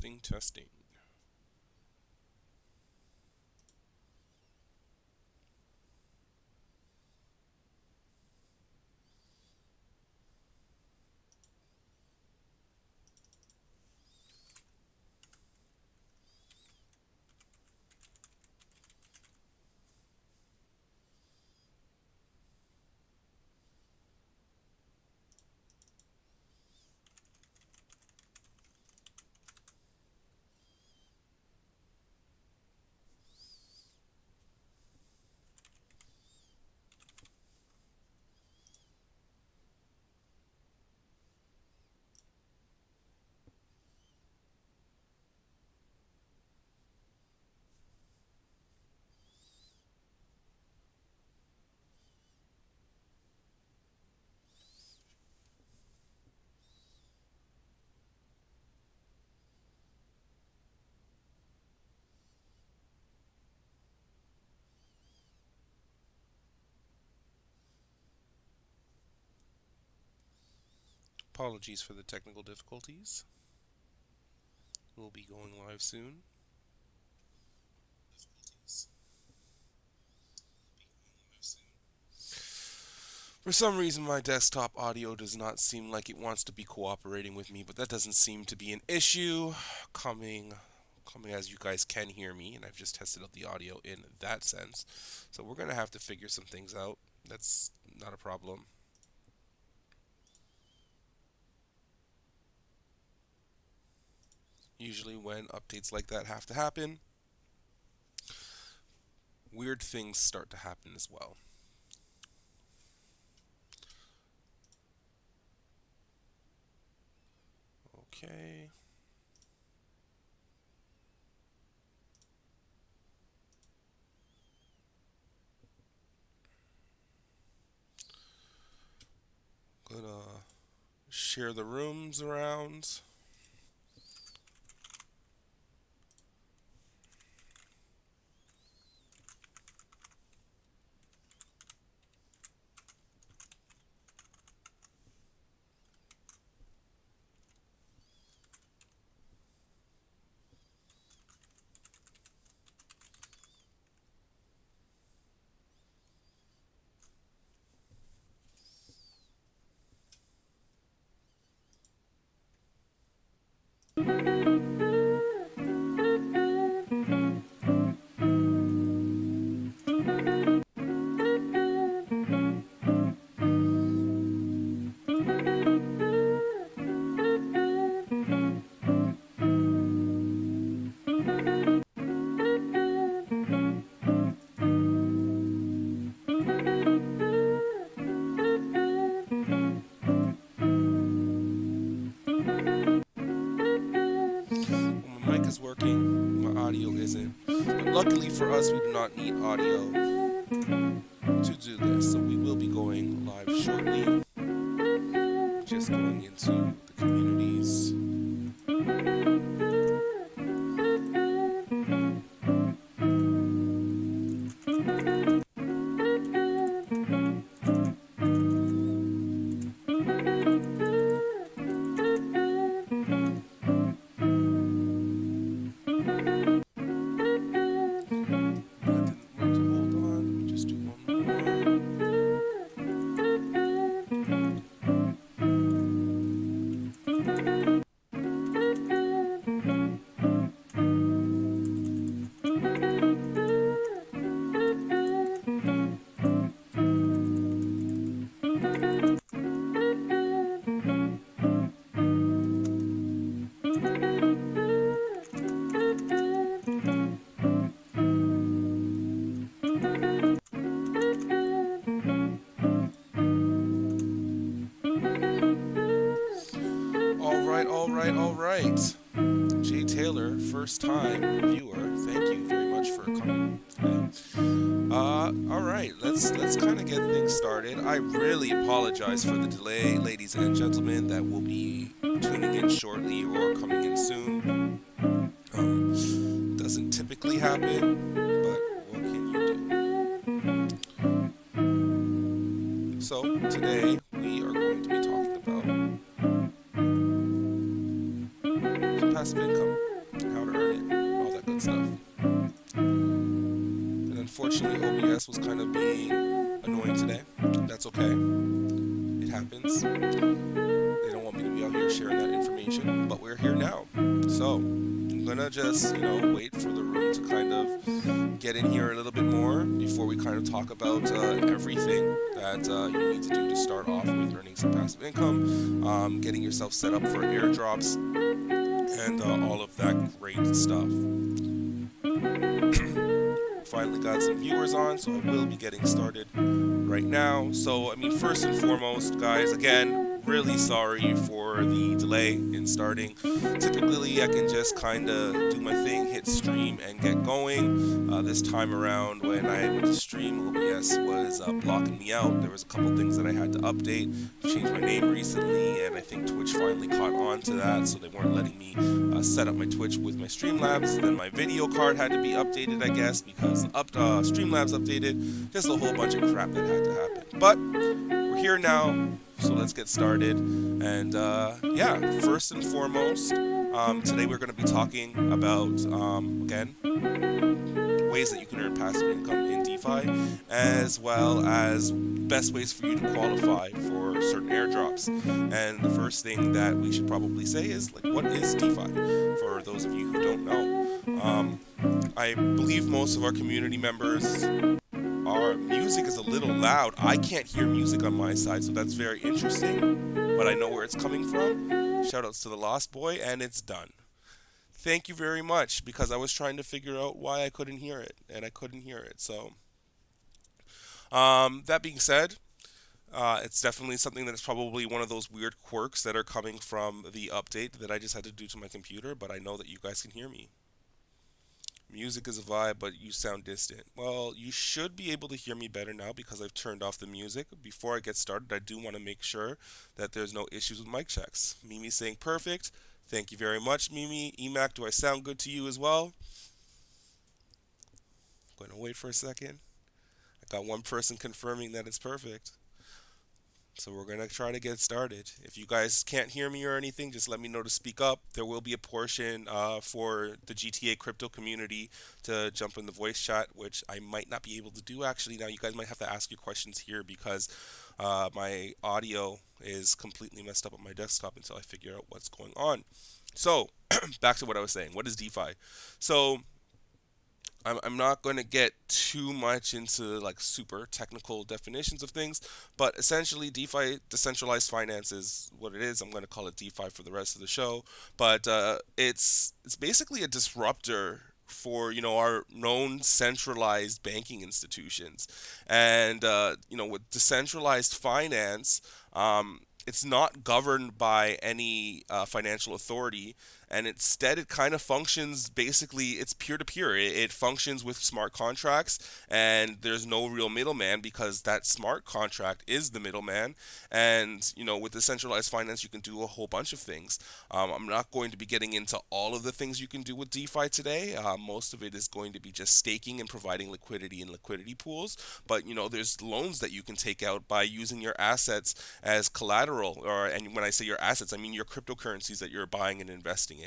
Testing, testing. Apologies for the technical difficulties. We'll be going live soon. For some reason, my desktop audio does not seem like it wants to be cooperating with me, but that doesn't seem to be an issue. Coming as you guys can hear me, and I've just tested out the audio in that sense. So we're going to have to figure some things out. That's not a problem. Usually when updates like that have to happen, weird things start to happen as well. Okay. Gonna share the rooms around. Working, my audio isn't. But luckily for us, we do not need audio to do this, so we will be going live shortly. Just going into the communities. All right. Jay Taylor, first time viewer. Thank you very much for coming today. All right, let's kind of get things started. I really apologize for the delay, ladies and gentlemen, that will be tuning in shortly or coming in soon. Doesn't typically happen, but what can you do? So today we are going to be talking about passive income. OBS was kind of being annoying today. That's okay. It happens. They don't want me to be out here sharing that information, but we're here now. So I'm gonna just, wait for the room to kind of get in here a little bit more before we kind of talk about everything that you need to do to start off with earning some passive income, getting yourself set up for airdrops, and all of that great stuff. Finally got some viewers on, so I will be getting started right now. So, first and foremost, guys, again, really sorry for the delay in starting. Typically, I can just kind of do my thing, hit stream, and get going. This time around, when I went to stream, OBS was blocking me out. There was a couple things that I had to update. Changed my name recently, and I think Twitch finally caught on to that, so they weren't letting me set up my Twitch with my Streamlabs. Then my video card had to be updated, I guess, because Streamlabs updated. Just a whole bunch of crap that had to happen. But we're here now, so let's get started. And yeah, first and foremost, today we're going to be talking about, again, ways that you can earn passive income in DeFi, as well as best ways for you to qualify for certain airdrops. And the first thing that we should probably say is, what is DeFi? For those of you who don't know, I believe most of our community members, our music is a little loud. I can't hear music on my side, so that's very interesting, but I know where it's coming from. Shoutouts to the Lost Boy, and it's done. Thank you very much, because I was trying to figure out why I couldn't hear it, and I couldn't hear it. So, that being said, it's definitely something that's probably one of those weird quirks that are coming from the update that I just had to do to my computer, but I know that you guys can hear me. Music is a vibe, but you sound distant. Well, you should be able to hear me better now because I've turned off the music. Before I get started, I do want to make sure that there's no issues with mic checks. Mimi saying perfect. Thank you very much, Mimi. Emac, do I sound good to you as well? I'm going to wait for a second. I got one person confirming that it's perfect. So we're going to try to get started. If you guys can't hear me or anything, just let me know to speak up. There will be a portion for the GTA crypto community to jump in the voice chat, which I might not be able to do actually. Now you guys might have to ask your questions here because my audio is completely messed up on my desktop until I figure out what's going on. So back to what I was saying. What is DeFi? So I'm not going to get too much into super technical definitions of things, but essentially DeFi, decentralized finance, is what it is. I'm going to call it DeFi for the rest of the show, but it's basically a disruptor for our known centralized banking institutions, and with decentralized finance, it's not governed by any financial authority, and instead it kind of functions, basically it's peer-to-peer. It functions with smart contracts, and there's no real middleman because that smart contract is the middleman. And with decentralized finance, you can do a whole bunch of things. I'm not going to be getting into all of the things you can do with DeFi today. Most of it is going to be just staking and providing liquidity in liquidity pools, but there's loans that you can take out by using your assets as collateral, and when I say your assets, I mean your cryptocurrencies that you're buying and investing in.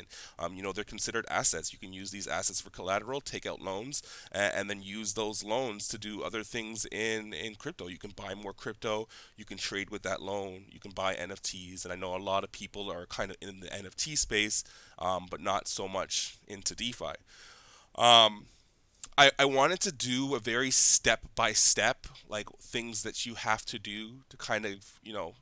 They're considered assets. You can use these assets for collateral, take out loans, and then use those loans to do other things in crypto. You can buy more crypto, you can trade with that loan, you can buy NFTs, and I know a lot of people are kind of in the NFT space, but not so much into DeFi. I wanted to do a very step-by-step, things that you have to do to kind of,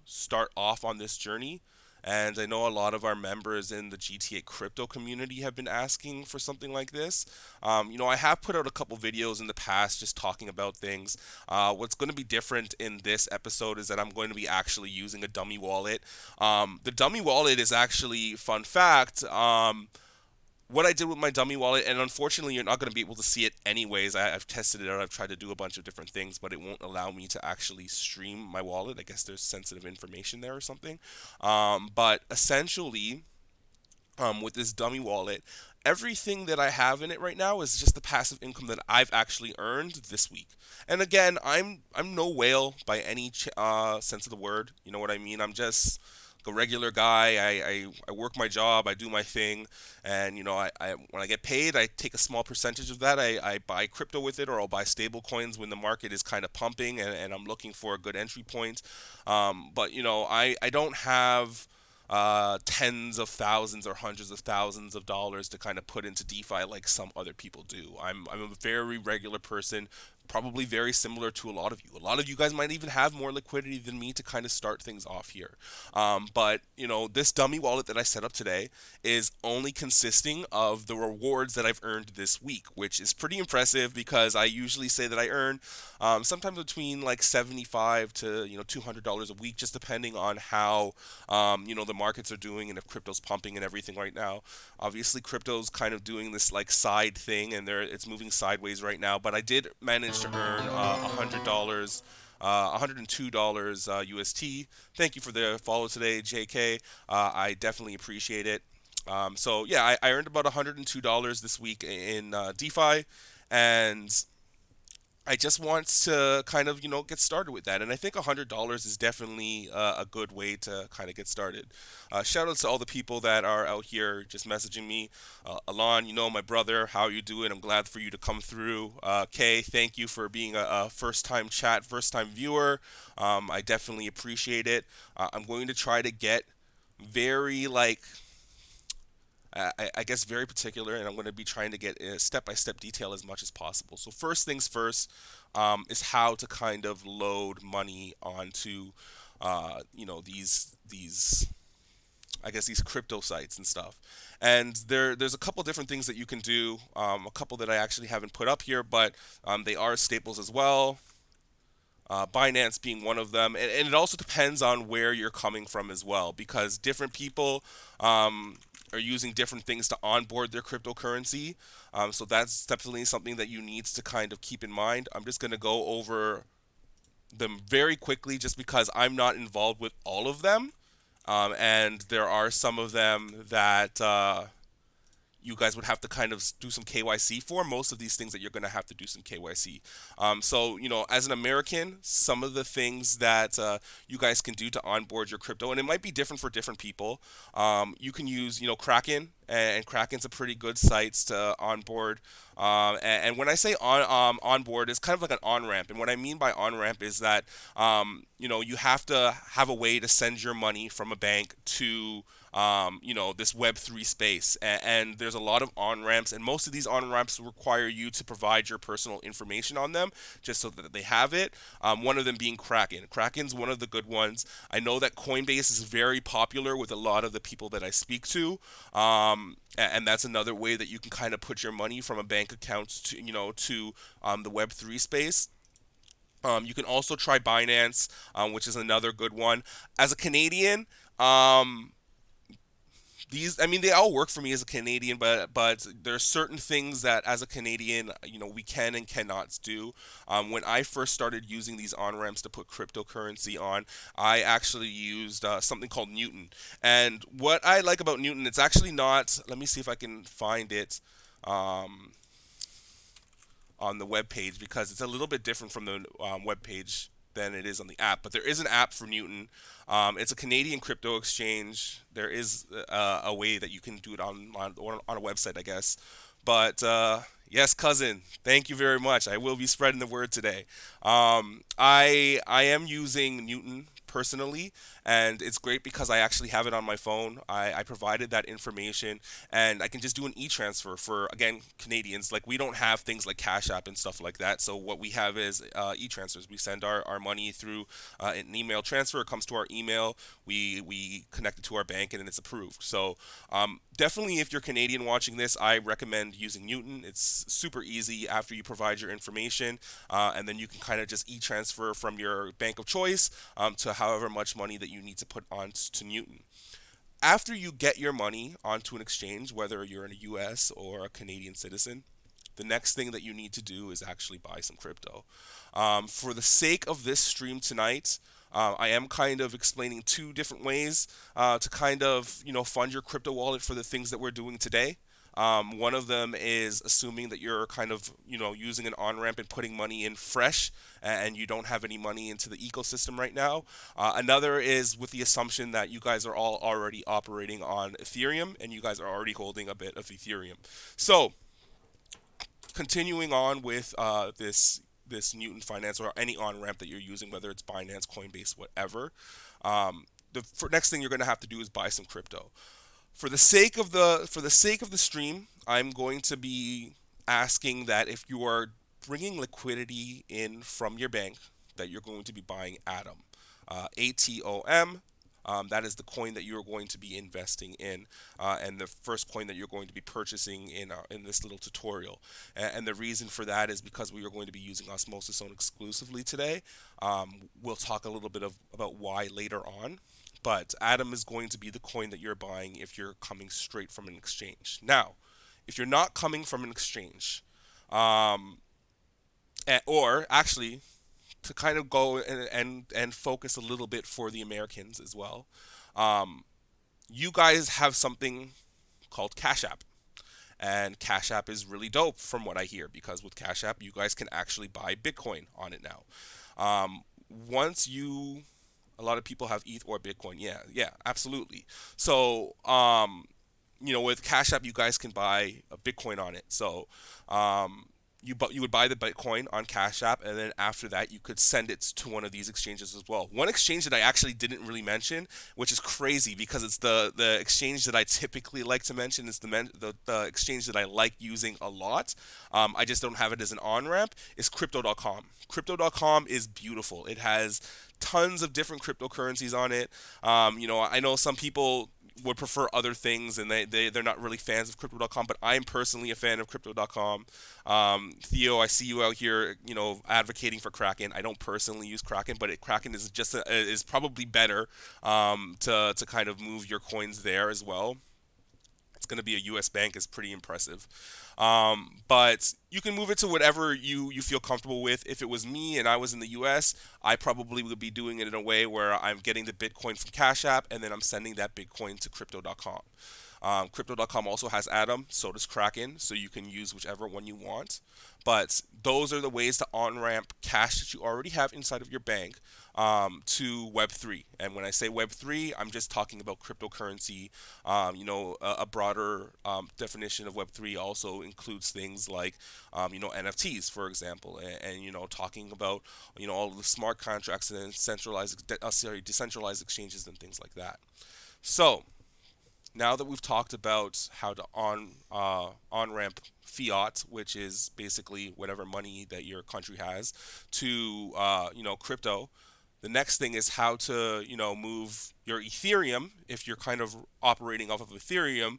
start off on this journey. And I know a lot of our members in the GTA crypto community have been asking for something like this. I have put out a couple videos in the past just talking about things. What's going to be different in this episode is that I'm going to be actually using a dummy wallet. The dummy wallet is actually, fun fact, what I did with my dummy wallet, and unfortunately you're not going to be able to see it anyways. I've tested it out, I've tried to do a bunch of different things, but it won't allow me to actually stream my wallet. I guess there's sensitive information there or something. But essentially, with this dummy wallet, everything that I have in it right now is just the passive income that I've actually earned this week. And again, I'm no whale by any sense of the word. You know what I mean? I'm just a regular guy. I work my job, I do my thing, and when I get paid, I take a small percentage of that. I buy crypto with it, or I'll buy stable coins when the market is kind of pumping and I'm looking for a good entry point. But I don't have tens of thousands or hundreds of thousands of dollars to kind of put into DeFi like some other people do. I'm a very regular person, probably very similar to a lot of you. A lot of you guys might even have more liquidity than me to kind of start things off here. But this dummy wallet that I set up today is only consisting of the rewards that I've earned this week, which is pretty impressive because I usually say that I earn sometimes between like 75 to $200 a week, just depending on how the markets are doing and if crypto's pumping and everything right now. Obviously, crypto's kind of doing this like side thing, and it's moving sideways right now. But I did manage to earn $100. $102 UST. Thank you for the follow today, JK. I definitely appreciate it. So yeah, I earned about $102 this week in DeFi, and I just want to kind of get started with that, and I think $100 is definitely a good way to kind of get started. Shout out to all the people that are out here just messaging me. Alon, my brother, how you doing? I'm glad for you to come through. Kay, thank you for being a first-time chat, first-time viewer. I definitely appreciate it. I'm going to try to get very I guess very particular, and I'm going to be trying to get step-by-step detail as much as possible. So first things first is how to kind of load money onto, these I guess these crypto sites and stuff. And there's a couple different things that you can do. A couple that I actually haven't put up here, but they are staples as well. Binance being one of them, and it also depends on where you're coming from as well, because different people are using different things to onboard their cryptocurrency. So that's definitely something that you need to kind of keep in mind. I'm just going to go over them very quickly, just because I'm not involved with all of them, and there are some of them that you guys would have to kind of do some KYC for. Most of these things that you're going to have to do some KYC. So, as an American, some of the things that you guys can do to onboard your crypto, and it might be different for different people. You can use, Kraken, and Kraken's a pretty good site to onboard. And when I say onboard, it's kind of like an on-ramp. And what I mean by on-ramp is that, you have to have a way to send your money from a bank to this Web3 space. And there's a lot of on-ramps, and most of these on-ramps require you to provide your personal information on them just so that they have it. One of them being Kraken. Kraken's one of the good ones. I know that Coinbase is very popular with a lot of the people that I speak to. And that's another way that you can kind of put your money from a bank account to, the Web3 space. You can also try Binance, which is another good one. As a Canadian, they all work for me as a Canadian, but there are certain things that as a Canadian, we can and cannot do. When I first started using these on-ramps to put cryptocurrency on, I actually used something called Newton. And what I like about Newton, it's actually not, let me see if I can find it on the web page, because it's a little bit different from the web page than it is on the app. But there is an app for Newton. It's a Canadian crypto exchange. There is a way that you can do it on a website, I guess. But yes, cousin, thank you very much. I will be spreading the word today. I am using Newton personally, and it's great because I actually have it on my phone. I provided that information, and I can just do an e-transfer for, again, Canadians. Like, we don't have things like Cash App and stuff like that, so what we have is e-transfers. We send our money through an email transfer. It comes to our email. We connect it to our bank, and then it's approved. So definitely, if you're Canadian watching this, I recommend using Newton. It's super easy after you provide your information, and then you can kind of just e-transfer from your bank of choice to however much money that you need to put on to Newton. After you get your money onto an exchange, whether you're in a US or a Canadian citizen, the next thing that you need to do is actually buy some crypto. For the sake of this stream tonight, I am kind of explaining two different ways to kind of fund your crypto wallet for the things that we're doing today. One of them is assuming that you're kind of, using an on-ramp and putting money in fresh, and you don't have any money into the ecosystem right now. Another is with the assumption that you guys are all already operating on Ethereum and you guys are already holding a bit of Ethereum. So, continuing on with this Newton Finance or any on ramp that you're using, whether it's Binance, Coinbase, whatever. The next thing you're going to have to do is buy some crypto. For the sake of the stream, I'm going to be asking that if you are bringing liquidity in from your bank, that you're going to be buying Atom, ATOM. That is the coin that you are going to be investing in, and the first coin that you're going to be purchasing in this little tutorial. And the reason for that is because we are going to be using Osmosis Zone exclusively today. We'll talk a little bit about why later on. But Atom is going to be the coin that you're buying if you're coming straight from an exchange. Now, if you're not coming from an exchange, um, or actually to kind of go and focus a little bit for the Americans as well, um, you guys have something called Cash App. And Cash App is really dope from what I hear because with Cash App, you guys can actually buy Bitcoin on it now. Once you A lot of people have ETH or Bitcoin. Yeah, yeah, absolutely. So, with Cash App, you guys can buy a Bitcoin on it. So, you would buy the Bitcoin on Cash App, and then after that, you could send it to one of these exchanges as well. One exchange that I actually didn't really mention, which is crazy because it's the exchange that I typically like to mention, is the exchange that I like using a lot. I just don't have it as an on ramp. Is Crypto.com. Crypto.com is beautiful. It has tons of different cryptocurrencies on it. I know some people would prefer other things and they're not really fans of crypto.com, but I'm personally a fan of crypto.com. Theo, I see you out here, advocating for Kraken. I don't personally use Kraken, but Kraken is is probably better, to kind of move your coins there as well. It's going to be a U.S. bank is pretty impressive. But you can move it to whatever you feel comfortable with. If it was me and I was in the U.S., I probably would be doing it in a way where I'm getting the Bitcoin from Cash App and then I'm sending that Bitcoin to Crypto.com. Crypto.com also has Atom, so does Kraken, so you can use whichever one you want. But those are the ways to on ramp cash that you already have inside of your bank, to Web3. And when I say Web3, I'm just talking about cryptocurrency. A broader definition of Web3 also includes things like, NFTs, for example, and talking about, all of the smart contracts and decentralized exchanges and things like that. So, now that we've talked about how to on ramp fiat, which is basically whatever money that your country has, to crypto, the next thing is how to move your Ethereum if you're kind of operating off of Ethereum,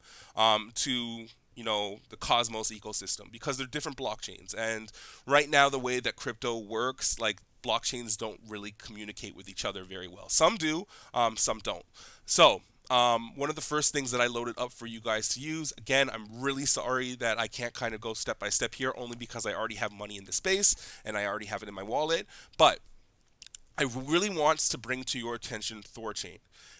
to the Cosmos ecosystem, because they're different blockchains. And right now, the way that crypto works, like, blockchains don't really communicate with each other very well. Some do, some don't. So, one of the first things that I loaded up for you guys to use, again, I'm really sorry that I can't kind of go step by step here, only because I already have money in the space and I already have it in my wallet. But I really want to bring to your attention Thorchain.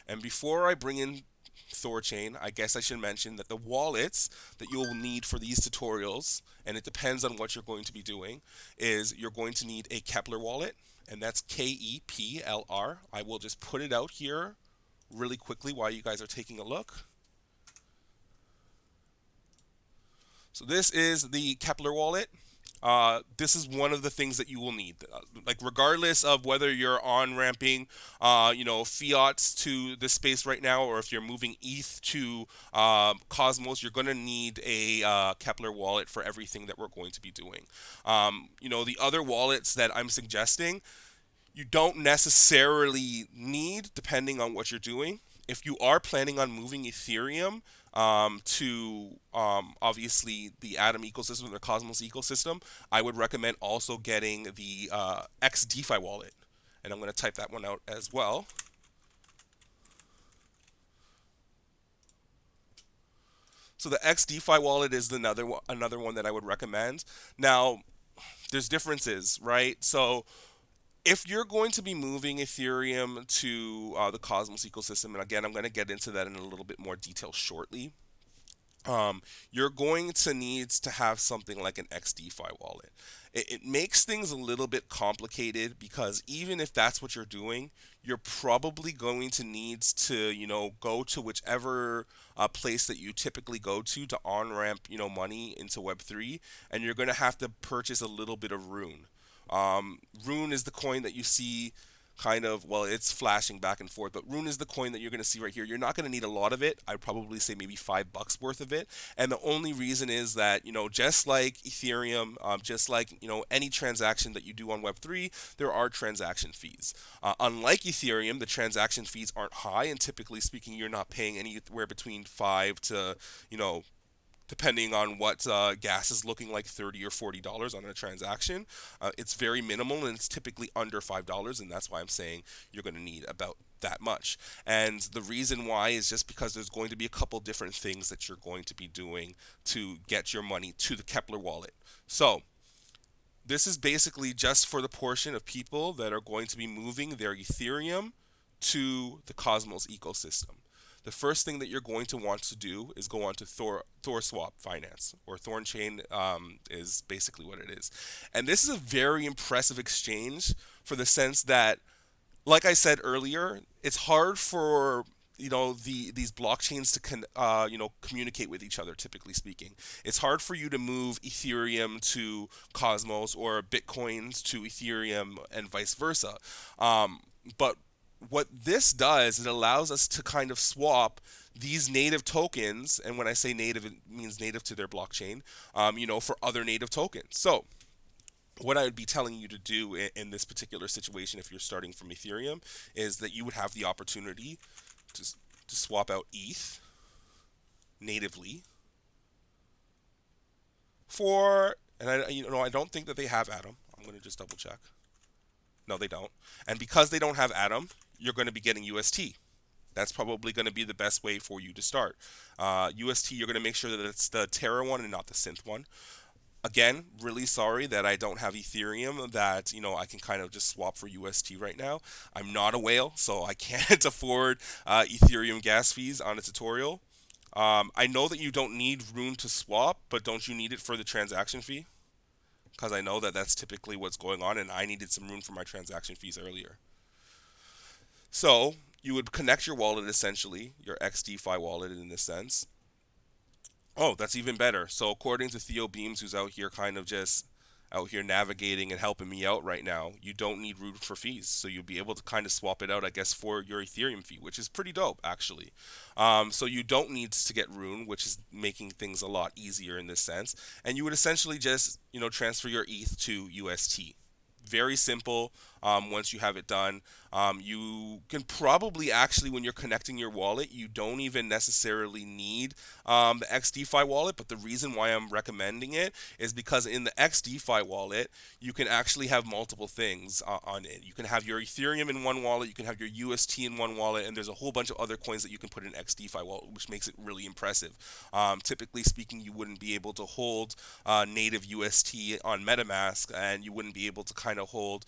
And before I bring in Thorchain, I guess I should mention that the wallets that you will need for these tutorials, and it depends on what you're going to be doing, is you're going to need a Kepler wallet, and that's KEPLR. I will just put it out here really quickly while you guys are taking a look. So this is the Kepler wallet. This is one of the things that you will need. Like, regardless of whether you're on ramping, fiats to this space right now, or if you're moving ETH to Cosmos, you're going to need a Kepler wallet for everything that we're going to be doing. The other wallets that I'm suggesting, you don't necessarily need, depending on what you're doing. If you are planning on moving Ethereum, to obviously the Atom ecosystem, the Cosmos ecosystem, I would recommend also getting the X DeFi wallet. And I'm going to type that one out as well. So the X DeFi wallet is another one that I would recommend. Now, there's differences, right? So, if you're going to be moving Ethereum to the Cosmos ecosystem, and again, I'm going to get into that in a little bit more detail shortly. you're going to need to have something like an XDeFi wallet. It makes things a little bit complicated because even if that's what you're doing, you're probably going to need to, go to whichever place that you typically go to on ramp, money into Web3, and you're going to have to purchase a little bit of Rune. Rune is the coin that you see kind of, well, it's flashing back and forth, but Rune is the coin that you're going to see right here. You're not going to need a lot of it. I'd probably say maybe $5 worth of it. And the only reason is that, just like Ethereum, just like, any transaction that you do on Web3, there are transaction fees. Unlike Ethereum, the transaction fees aren't high, and typically speaking, you're not paying anywhere between 5 to, depending on what gas is looking like, $30 or $40 on a transaction. It's very minimal, and it's typically under $5, and that's why I'm saying you're going to need about that much. And the reason why is just because there's going to be a couple different things that you're going to be doing to get your money to the Kepler wallet. So this is basically just for the portion of people that are going to be moving their Ethereum to the Cosmos ecosystem. The first thing that you're going to want to do is go on to ThorSwap Finance, or Thornchain is basically what it is. And this is a very impressive exchange for the sense that, like I said earlier, it's hard for these blockchains to communicate with each other. Typically speaking, it's hard for you to move Ethereum to Cosmos or Bitcoins to Ethereum and vice versa. But what this does, it allows us to kind of swap these native tokens, and when I say native, it means native to their blockchain, for other native tokens. So what I would be telling you to do in this particular situation, if you're starting from Ethereum, is that you would have the opportunity to swap out ETH natively for, and I don't think that they have Atom. I'm going to just double check. No, they don't. And because they don't have Atom, you're going to be getting UST. That's probably going to be the best way for you to start. UST, you're going to make sure that it's the Terra one and not the Synth one. Again, really sorry that I don't have Ethereum that, I can kind of just swap for UST right now. I'm not a whale, so I can't afford Ethereum gas fees on a tutorial. I know that you don't need Rune to swap, but don't you need it for the transaction fee? Because I know that that's typically what's going on, and I needed some Rune for my transaction fees earlier. So you would connect your wallet, essentially, your XDeFi wallet in this sense. Oh, that's even better. So according to Theo Beams, who's out here kind of just out here navigating and helping me out right now, you don't need Rune for fees. So you'll be able to kind of swap it out, I guess, for your Ethereum fee, which is pretty dope, actually. So you don't need to get Rune, which is making things a lot easier in this sense. And you would essentially just, transfer your ETH to UST. Very simple. Once you have it done, you can probably actually, when you're connecting your wallet, you don't even necessarily need the XDeFi wallet. But the reason why I'm recommending it is because in the XDeFi wallet, you can actually have multiple things on it. You can have your Ethereum in one wallet, you can have your UST in one wallet, and there's a whole bunch of other coins that you can put in XDeFi wallet, which makes it really impressive. Typically speaking, you wouldn't be able to hold native UST on MetaMask, and you wouldn't be able to kind of hold,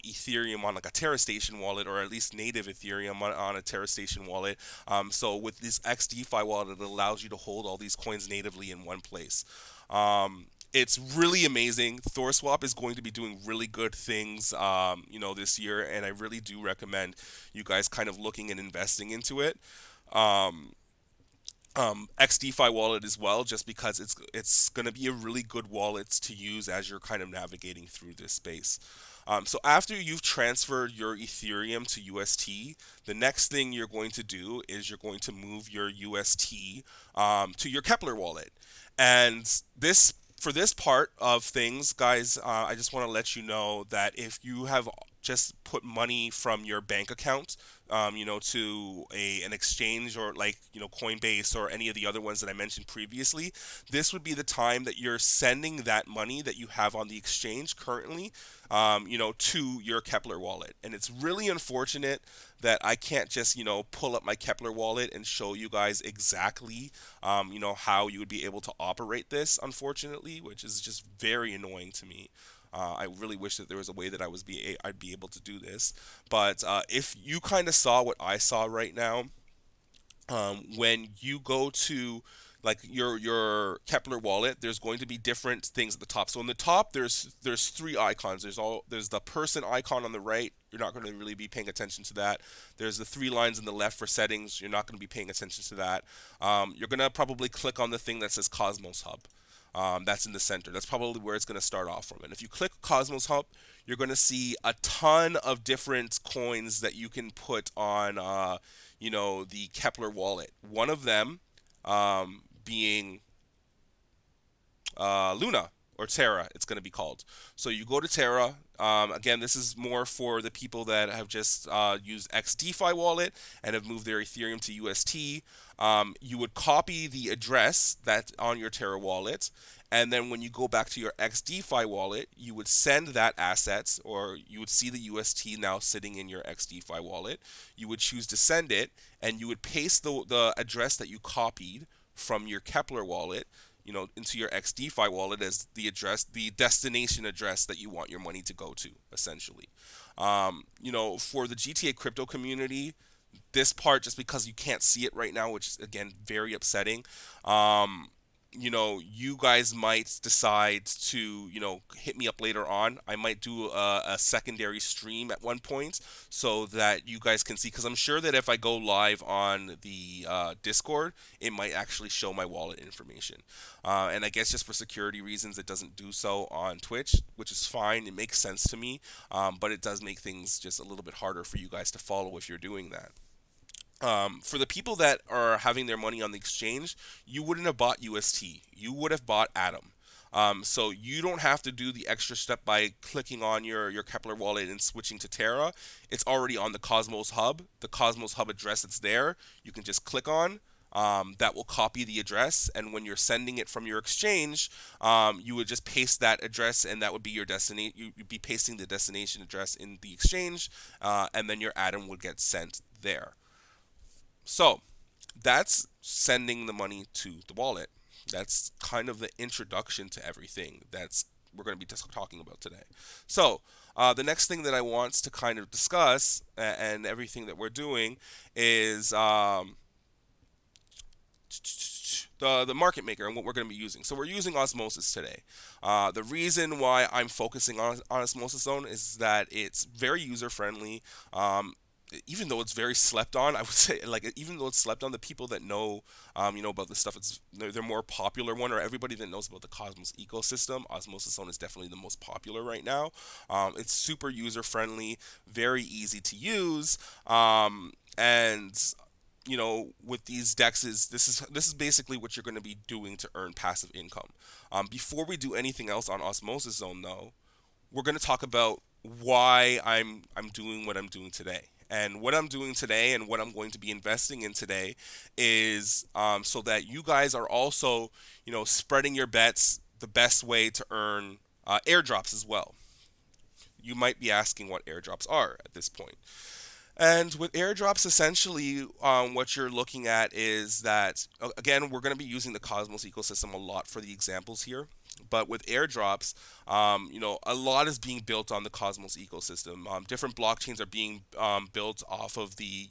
Ethereum on like a TerraStation wallet, or at least native Ethereum on a TerraStation wallet. So with this XDeFi wallet, it allows you to hold all these coins natively in one place. It's really amazing. ThorSwap is going to be doing really good things, this year, and I really do recommend you guys kind of looking and investing into it. XDeFi wallet as well, just because it's going to be a really good wallet to use as you're kind of navigating through this space. So after you've transferred your Ethereum to UST, the next thing you're going to do is you're going to move your UST to your Kepler wallet. And for this part of things, guys, I just want to let you know that if you have just put money from your bank account, to an exchange, or like, Coinbase or any of the other ones that I mentioned previously, this would be the time that you're sending that money that you have on the exchange currently, to your Kepler wallet. And it's really unfortunate that I can't just, pull up my Kepler wallet and show you guys exactly, how you would be able to operate this, unfortunately, which is just very annoying to me. I really wish that there was a way that I'd be able to do this. But if you kind of saw what I saw right now, when you go to like your Kepler wallet, there's going to be different things at the top. So in the top, there's three icons. There's the person icon on the right. You're not going to really be paying attention to that. There's the three lines in the left for settings. You're not going to be paying attention to that. You're going to probably click on the thing that says Cosmos Hub. That's in the center. That's probably where it's going to start off from. And if you click Cosmos Hub, you're going to see a ton of different coins that you can put on, the Kepler wallet. One of them being Luna or Terra, it's going to be called. So you go to Terra. Again, this is more for the people that have just used XDeFi wallet and have moved their Ethereum to UST. You would copy the address that's on your Terra wallet, and then when you go back to your XDeFi wallet, you would send that assets, or you would see the UST now sitting in your XDeFi wallet. You would choose to send it, and you would paste the address that you copied from your Kepler wallet, into your XDeFi wallet as the destination address that you want your money to go to, essentially. For the GTA crypto community, this part, just because you can't see it right now, which is again very upsetting. You guys might decide to, hit me up later on. I might do a secondary stream at one point so that you guys can see, because I'm sure that if I go live on the Discord, it might actually show my wallet information. And I guess just for security reasons, it doesn't do so on Twitch, which is fine. It makes sense to me, but it does make things just a little bit harder for you guys to follow if you're doing that. For the people that are having their money on the exchange, you wouldn't have bought UST. You would have bought Atom. So you don't have to do the extra step by clicking on your Kepler wallet and switching to Terra. It's already on the Cosmos Hub. The Cosmos Hub address that's there, you can just click on. That will copy the address, and when you're sending it from your exchange, you would just paste that address, and that would be your destination. You'd be pasting the destination address in the exchange, and then your Atom would get sent there. So that's sending the money to the wallet. That's kind of the introduction to everything that's we're going to be talking about today. So the next thing that I want to kind of discuss, and everything that we're doing, is the market maker and what we're going to be using. So we're using Osmosis today. The reason why I'm focusing on Osmosis Zone is that it's very user friendly. Even though it's very slept on, I would say, like, even though it's slept on, the people that know, about this stuff, they're more popular one, or everybody that knows about the Cosmos ecosystem, Osmosis Zone is definitely the most popular right now. It's super user friendly, very easy to use, and with these dexes, this is basically what you're going to be doing to earn passive income. Before we do anything else on Osmosis Zone, though, we're going to talk about why I'm doing what I'm doing today. And what I'm doing today and what I'm going to be investing in today is so that you guys are also, spreading your bets the best way to earn airdrops as well. You might be asking what airdrops are at this point. And with airdrops, essentially, what you're looking at is that, again, we're going to be using the Cosmos ecosystem a lot for the examples here. But with airdrops, a lot is being built on the Cosmos ecosystem. Different blockchains are being built off of the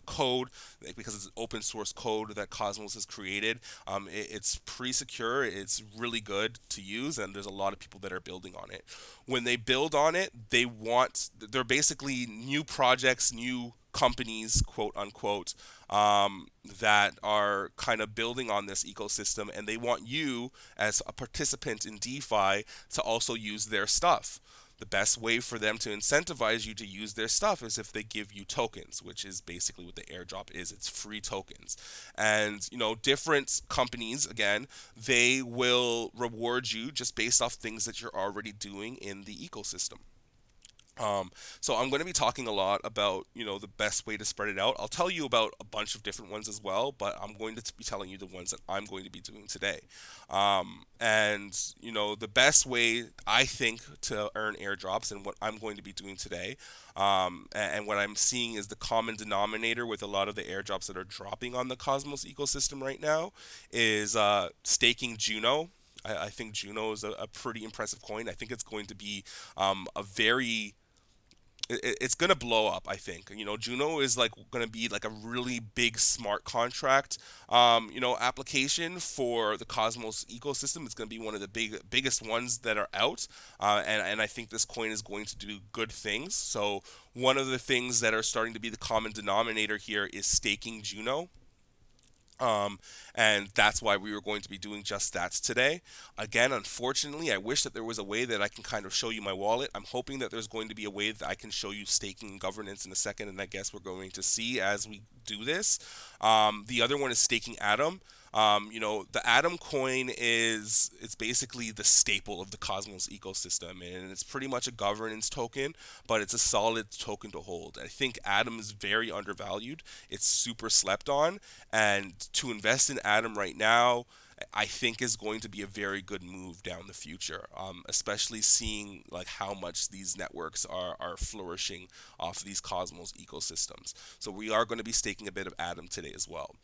code, because it's open source code that Cosmos has created. It's pretty secure. It's really good to use, and there's a lot of people that are building on it. When they build on it, they're basically new projects, new companies, quote unquote, that are kind of building on this ecosystem, and they want you as a participant in DeFi to also use their stuff. The best way for them to incentivize you to use their stuff is if they give you tokens, which is basically what the airdrop is. It's free tokens. And, different companies, again, they will reward you just based off things that you're already doing in the ecosystem. So I'm going to be talking a lot about, the best way to spread it out. I'll tell you about a bunch of different ones as well, but I'm going to be telling you the ones that I'm going to be doing today. The best way, I think, to earn airdrops, and what I'm going to be doing today, and what I'm seeing is the common denominator with a lot of the airdrops that are dropping on the Cosmos ecosystem right now, is staking Juno. I think Juno is a pretty impressive coin. I think it's going to be a very it's gonna blow up. I think Juno is like gonna be like a really big smart contract application for the Cosmos ecosystem. It's gonna be one of the biggest ones that are out, and I think this coin is going to do good things. So one of the things that are starting to be the common denominator here is staking Juno. Um, and that's why we were going to be doing just that today. Again, unfortunately, I wish that there was a way that I can kind of show you my wallet. I'm hoping that there's going to be a way that I can show you staking and governance in a second, and I guess we're going to see as we do this. The other one is staking Atom. The Atom coin it's basically the staple of the Cosmos ecosystem, and it's pretty much a governance token, but it's a solid token to hold. I think Atom is very undervalued. It's super slept on, and to invest in Atom right now, I think is going to be a very good move down the future, especially seeing like how much these networks are flourishing off of these Cosmos ecosystems. So we are going to be staking a bit of Atom today as well.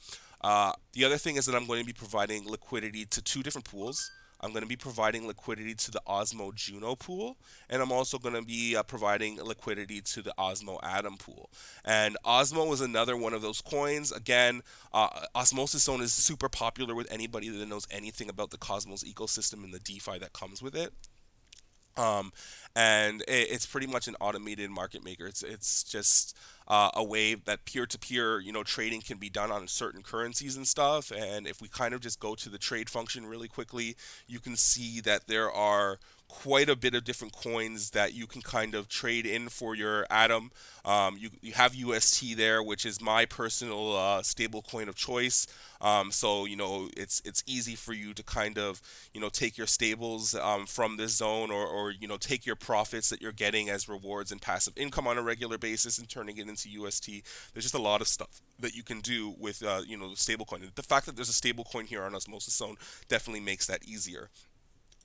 The other thing is that I'm going to be providing liquidity to two different pools. I'm going to be providing liquidity to the Osmo Juno pool, and I'm also going to be providing liquidity to the Osmo Atom pool. And Osmo is another one of those coins. Again, Osmosis Zone is super popular with anybody that knows anything about the Cosmos ecosystem and the DeFi that comes with it. Um, and it's pretty much an automated market maker. It's just a way that peer-to-peer, trading can be done on certain currencies and stuff. And if we kind of just go to the trade function really quickly, you can see that there are quite a bit of different coins that you can kind of trade in for your Atom. You have UST there, which is my personal stable coin of choice. So it's easy for you to kind of take your stables from this zone, or take your profits that you're getting as rewards and passive income on a regular basis and turning it into UST. There's just a lot of stuff that you can do with stablecoin. The fact that there's a stablecoin here on Osmosis Zone definitely makes that easier.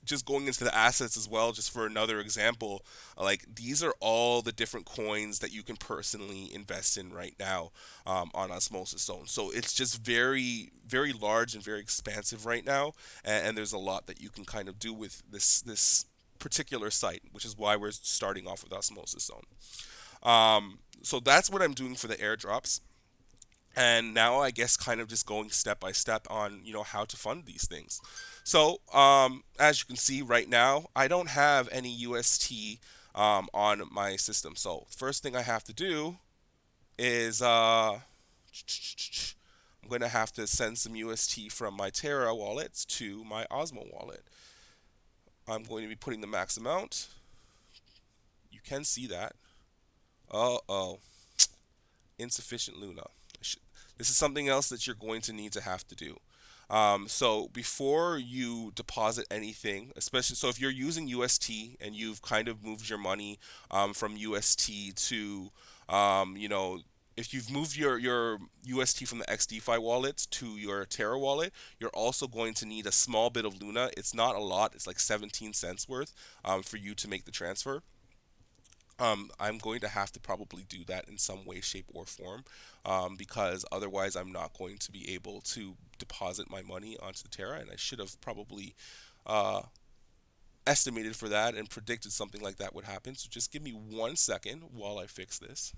Just going into the assets as well, just for another example, like these are all the different coins that you can personally invest in right now on Osmosis Zone. So it's just very, very large and very expansive right now, and there's a lot that you can kind of do with this particular site, which is why we're starting off with Osmosis Zone. So that's what I'm doing for the airdrops. And now I guess kind of just going step by step on how to fund these things. So as you can see right now, I don't have any UST on my system. So first thing I have to do is I'm going to have to send some UST from my Terra wallets to my Osmo wallet. I'm going to be putting the max amount. You can see that. Uh-oh. Insufficient Luna. This is something else that you're going to need to have to do. So before you deposit anything, especially so if you're using UST and you've kind of moved your money from UST to, if you've moved your UST from the XDeFi wallet to your Terra wallet, you're also going to need a small bit of Luna. It's not a lot. It's like 17 cents worth for you to make the transfer. I'm going to have to probably do that in some way, shape, or form, because otherwise I'm not going to be able to deposit my money onto the Terra, and I should have probably uh, estimated for that and predicted something like that would happen. So just give me 1 second while I fix this.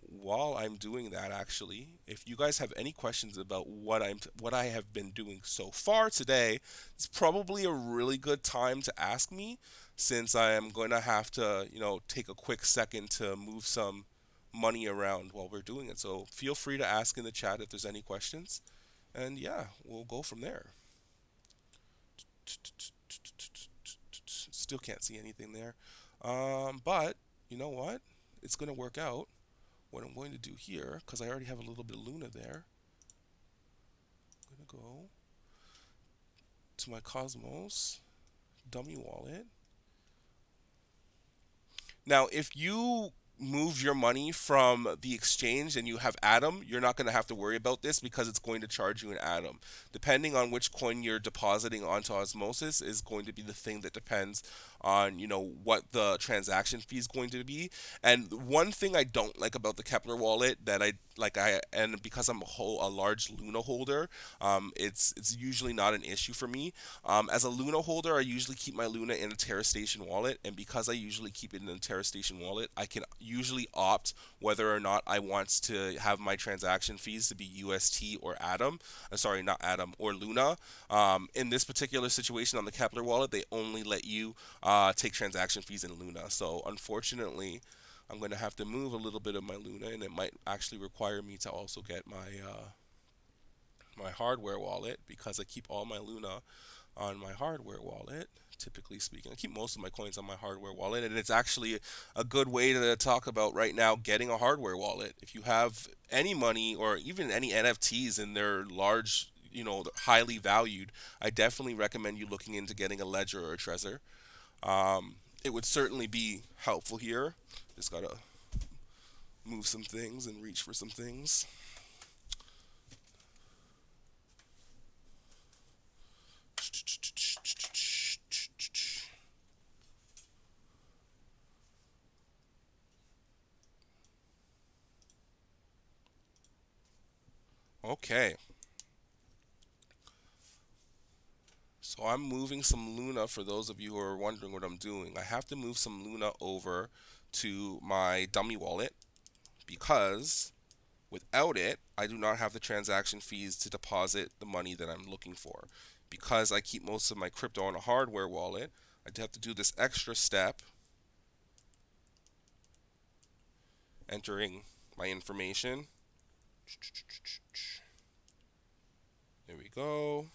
While I'm doing that, actually, if you guys have any questions about what I have been doing so far today, it's probably a really good time to ask me, since I am going to have to, take a quick second to move some money around while we're doing it. So feel free to ask in the chat if there's any questions, and yeah, we'll go from there. Still can't see anything there, but you know what? It's going to work out. What I'm going to do here, because I already have a little bit of Luna there, I'm going to go to my Cosmos dummy wallet. Now, if you move your money from the exchange and you have Atom, you're not going to have to worry about this because it's going to charge you an Atom. Depending on which coin you're depositing onto Osmosis is going to be the thing that depends on, what the transaction fee is going to be. And one thing I don't like about the Kepler wallet that and because I'm a large Luna holder, it's usually not an issue for me. As a Luna holder, I usually keep my Luna in a Terra Station wallet, and because I usually keep it in a Terra Station wallet, I can usually opt whether or not I want to have my transaction fees to be UST or Atom. Sorry, not Atom, or Luna. In this particular situation on the Kepler wallet, they only let you take transaction fees in Luna. So unfortunately, I'm going to have to move a little bit of my Luna, and it might actually require me to also get my hardware wallet, because I keep all my Luna on my hardware wallet. Typically speaking, I keep most of my coins on my hardware wallet, and it's actually a good way to talk about right now getting a hardware wallet. If you have any money or even any NFTs and they're large, highly valued, I definitely recommend you looking into getting a Ledger or a Trezor. It would certainly be helpful here. Just gotta move some things and reach for some things. Okay. So I'm moving some Luna for those of you who are wondering what I'm doing. I have to move some Luna over to my dummy wallet because without it, I do not have the transaction fees to deposit the money that I'm looking for. Because I keep most of my crypto on a hardware wallet, I have to do this extra step, entering my information. There we go.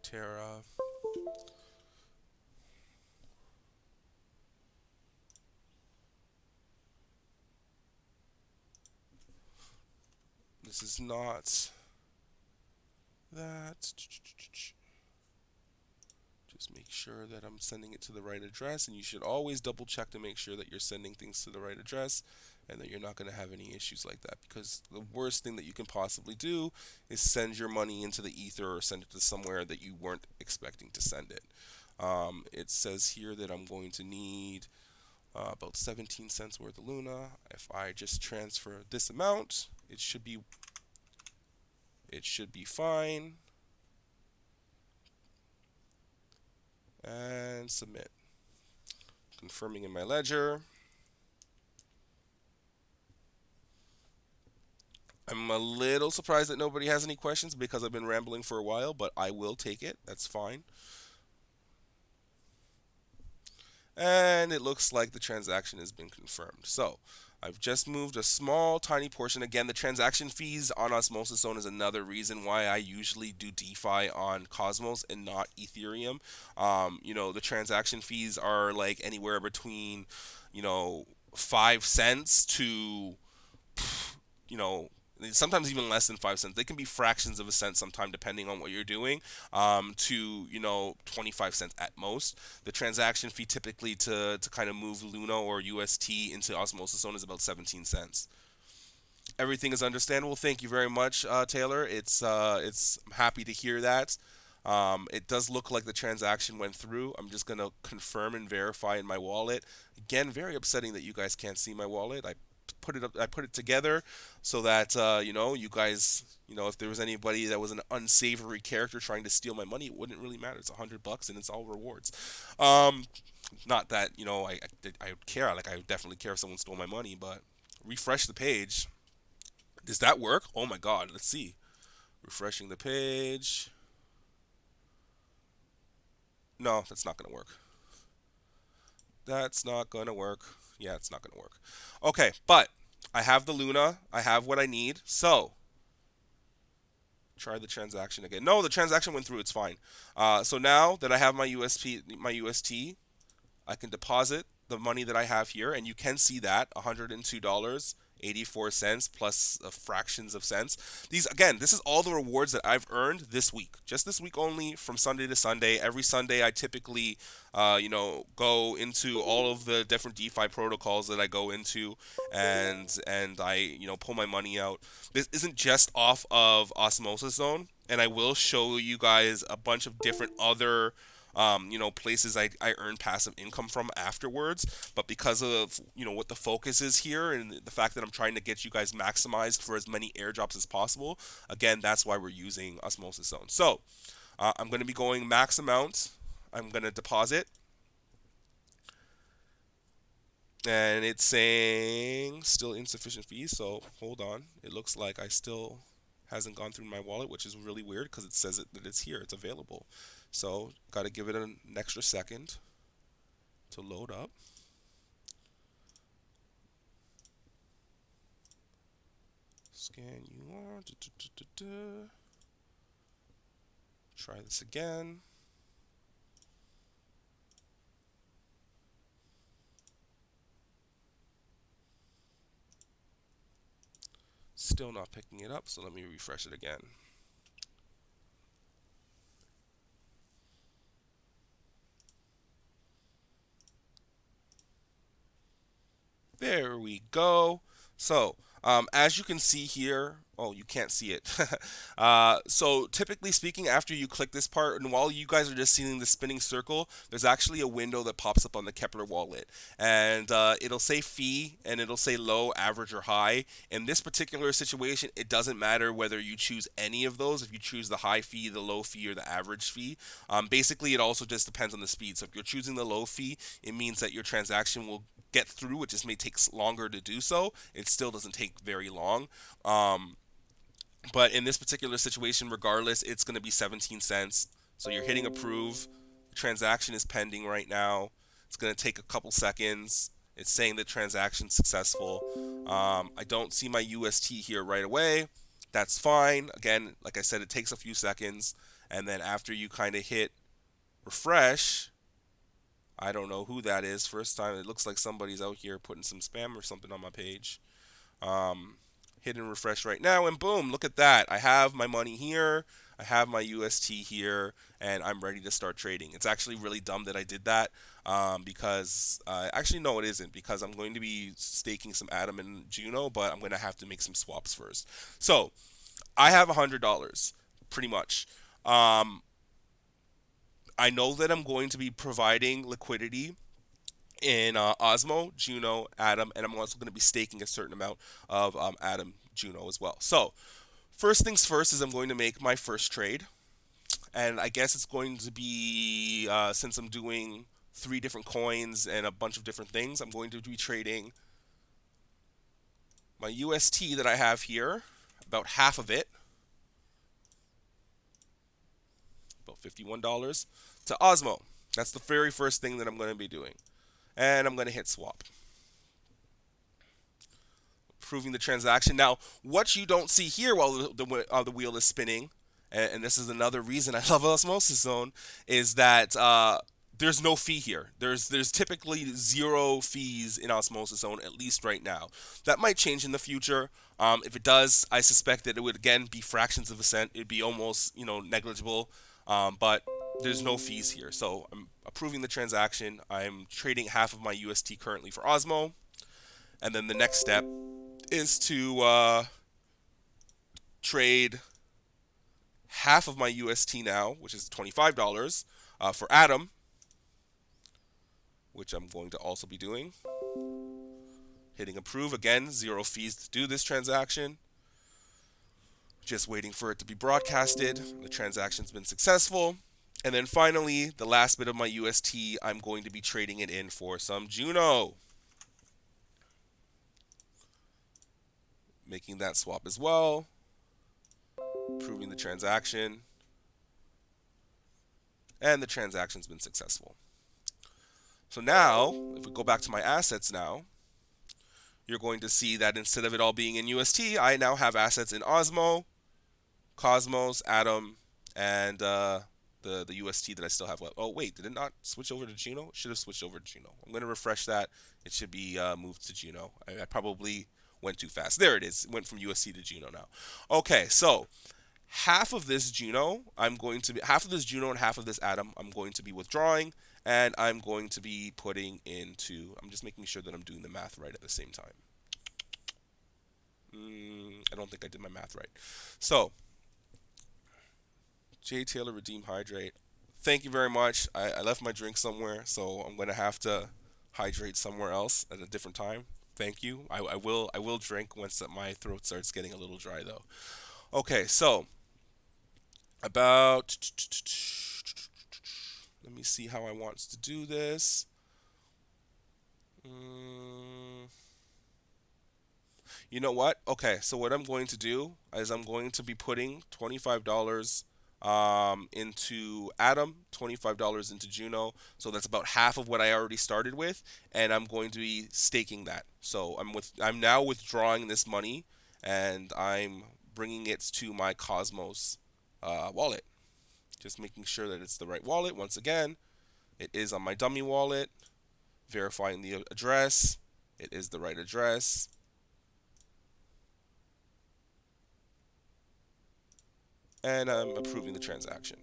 Terra. This is not that. Just make sure that I'm sending it to the right address, and you should always double check to make sure that you're sending things to the right address and that you're not going to have any issues like that, because the worst thing that you can possibly do is send your money into the ether or send it to somewhere that you weren't expecting to send it. It says here that I'm going to need about 17 cents worth of Luna. If I just transfer this amount, it should be fine. And submit. Confirming in my ledger. I'm a little surprised that nobody has any questions because I've been rambling for a while, but I will take it. That's fine. And it looks like the transaction has been confirmed. So I've just moved a small, tiny portion. Again, the transaction fees on Osmosis Zone is another reason why I usually do DeFi on Cosmos and not Ethereum. The transaction fees are like anywhere between, 5 cents to, you know, sometimes even less than 5 cents. They can be fractions of a cent sometime depending on what you're doing, to 25 cents at most. The transaction fee typically to kind of move Luna or UST into Osmosis Zone is about 17 cents. Everything is understandable. Thank you very much, Taylor. I'm happy to hear that. It does look like the transaction went through. I'm just gonna confirm and verify in my wallet. Again, very upsetting that you guys can't see my wallet. I put it together so that you guys, if there was anybody that was an unsavory character trying to steal my money, it wouldn't really matter. It's $100 and it's all rewards. Not that I would care. Like, I would definitely care if someone stole my money, but refresh the page. Does that work? Oh my God, let's see. Refreshing the page. No, that's not gonna work. That's not gonna work. Yeah, it's not gonna work. Okay, but I have the Luna. I have what I need. So try the transaction again. No, the transaction went through. It's fine. So now that I have my UST, I can deposit the money that I have here, and you can see that $102.84 plus fractions of cents. This is all the rewards that I've earned this week, just this week only, from Sunday to Sunday. Every Sunday, I typically, go into all of the different DeFi protocols that I go into, and I, pull my money out. This isn't just off of Osmosis Zone, and I will show you guys a bunch of different other places I earn passive income from afterwards. But because of, what the focus is here and the fact that I'm trying to get you guys maximized for as many airdrops as possible, again, that's why we're using Osmosis Zone. So I'm going to be going max amount. I'm going to deposit. And it's saying still insufficient fees, so hold on. It looks like I still hasn't gone through my wallet, which is really weird because it says that it's here, it's available. So got to give it an extra second to load up. Scan UR. Try this again. Still not picking it up, so let me refresh it again. There we go. So, as you can see here, oh, you can't see it. So typically speaking, after you click this part, and while you guys are just seeing the spinning circle, there's actually a window that pops up on the Kepler wallet. And it'll say fee, and it'll say low, average, or high. In this particular situation, it doesn't matter whether you choose any of those, if you choose the high fee, the low fee, or the average fee. Basically, it also just depends on the speed. So if you're choosing the low fee, it means that your transaction will get through. It just may take longer to do so. It still doesn't take very long. But in this particular situation, regardless, it's going to be 17 cents. So you're hitting approve. The transaction is pending right now. It's going to take a couple seconds. It's saying the transaction successful. I don't see my UST here right away. That's fine. Again, like I said, it takes a few seconds. And then after you kind of hit refresh, I don't know who that is. First time, it looks like somebody's out here putting some spam or something on my page. Hit and refresh right now, and boom, look at that. I have my money here, I have my UST here, and I'm ready to start trading. It's actually really dumb that I did that because, actually, no, it isn't, because I'm going to be staking some Atom and Juno, but I'm going to have to make some swaps first. So, I have $100, pretty much. I know that I'm going to be providing liquidity in Osmo, Juno, Atom, and I'm also going to be staking a certain amount of Atom, Juno as well. So, first things first is I'm going to make my first trade, and I guess it's going to be, since I'm doing 3 different coins and a bunch of different things, I'm going to be trading my UST that I have here, about half of it, about $51, to Osmo. That's the very first thing that I'm going to be doing. And I'm going to hit swap. Approving the transaction. Now, what you don't see here while the wheel is spinning, and this is another reason I love Osmosis Zone, is that there's no fee here. There's typically 0 fees in Osmosis Zone, at least right now. That might change in the future. If it does, I suspect that it would again be fractions of a cent. It'd be almost negligible. But there's no fees here. So I'm approving the transaction. I'm trading half of my UST currently for Osmo. And then the next step is to trade half of my UST now, which is $25, for Atom, which I'm going to also be doing. Hitting approve. Again, 0 fees to do this transaction. Just waiting for it to be broadcasted. The transaction's been successful. And then finally, the last bit of my UST, I'm going to be trading it in for some Juno. Making that swap as well. Approving the transaction. And the transaction's been successful. So now, if we go back to my assets now, you're going to see that instead of it all being in UST, I now have assets in Osmo, Cosmos, Atom, and the UST that I still have left. Oh, wait, did it not switch over to Juno? It should have switched over to Juno. I'm going to refresh that. It should be moved to Juno. I probably went too fast. There it is. It went from UST to Juno now. Okay, so half of this Juno, half of this Juno and half of this Atom, I'm going to be withdrawing, and I'm going to be putting into, I'm just making sure that I'm doing the math right at the same time. I don't think I did my math right. So, J. Taylor Redeem Hydrate, thank you very much. I left my drink somewhere, so I'm gonna have to hydrate somewhere else at a different time. Thank you. I will drink once my throat starts getting a little dry though. Okay, so about let me see how I want to do this. Mm, you know what? Okay, so what I'm going to do is I'm going to be putting $25 into Atom, $25 into Juno. So that's about half of what I already started with, and I'm going to be staking that. So I'm now withdrawing this money, and I'm bringing it to my Cosmos wallet. Just making sure that it's the right wallet. Once again, it is on my dummy wallet. Verifying the address. It is the right address. And I'm approving the transaction.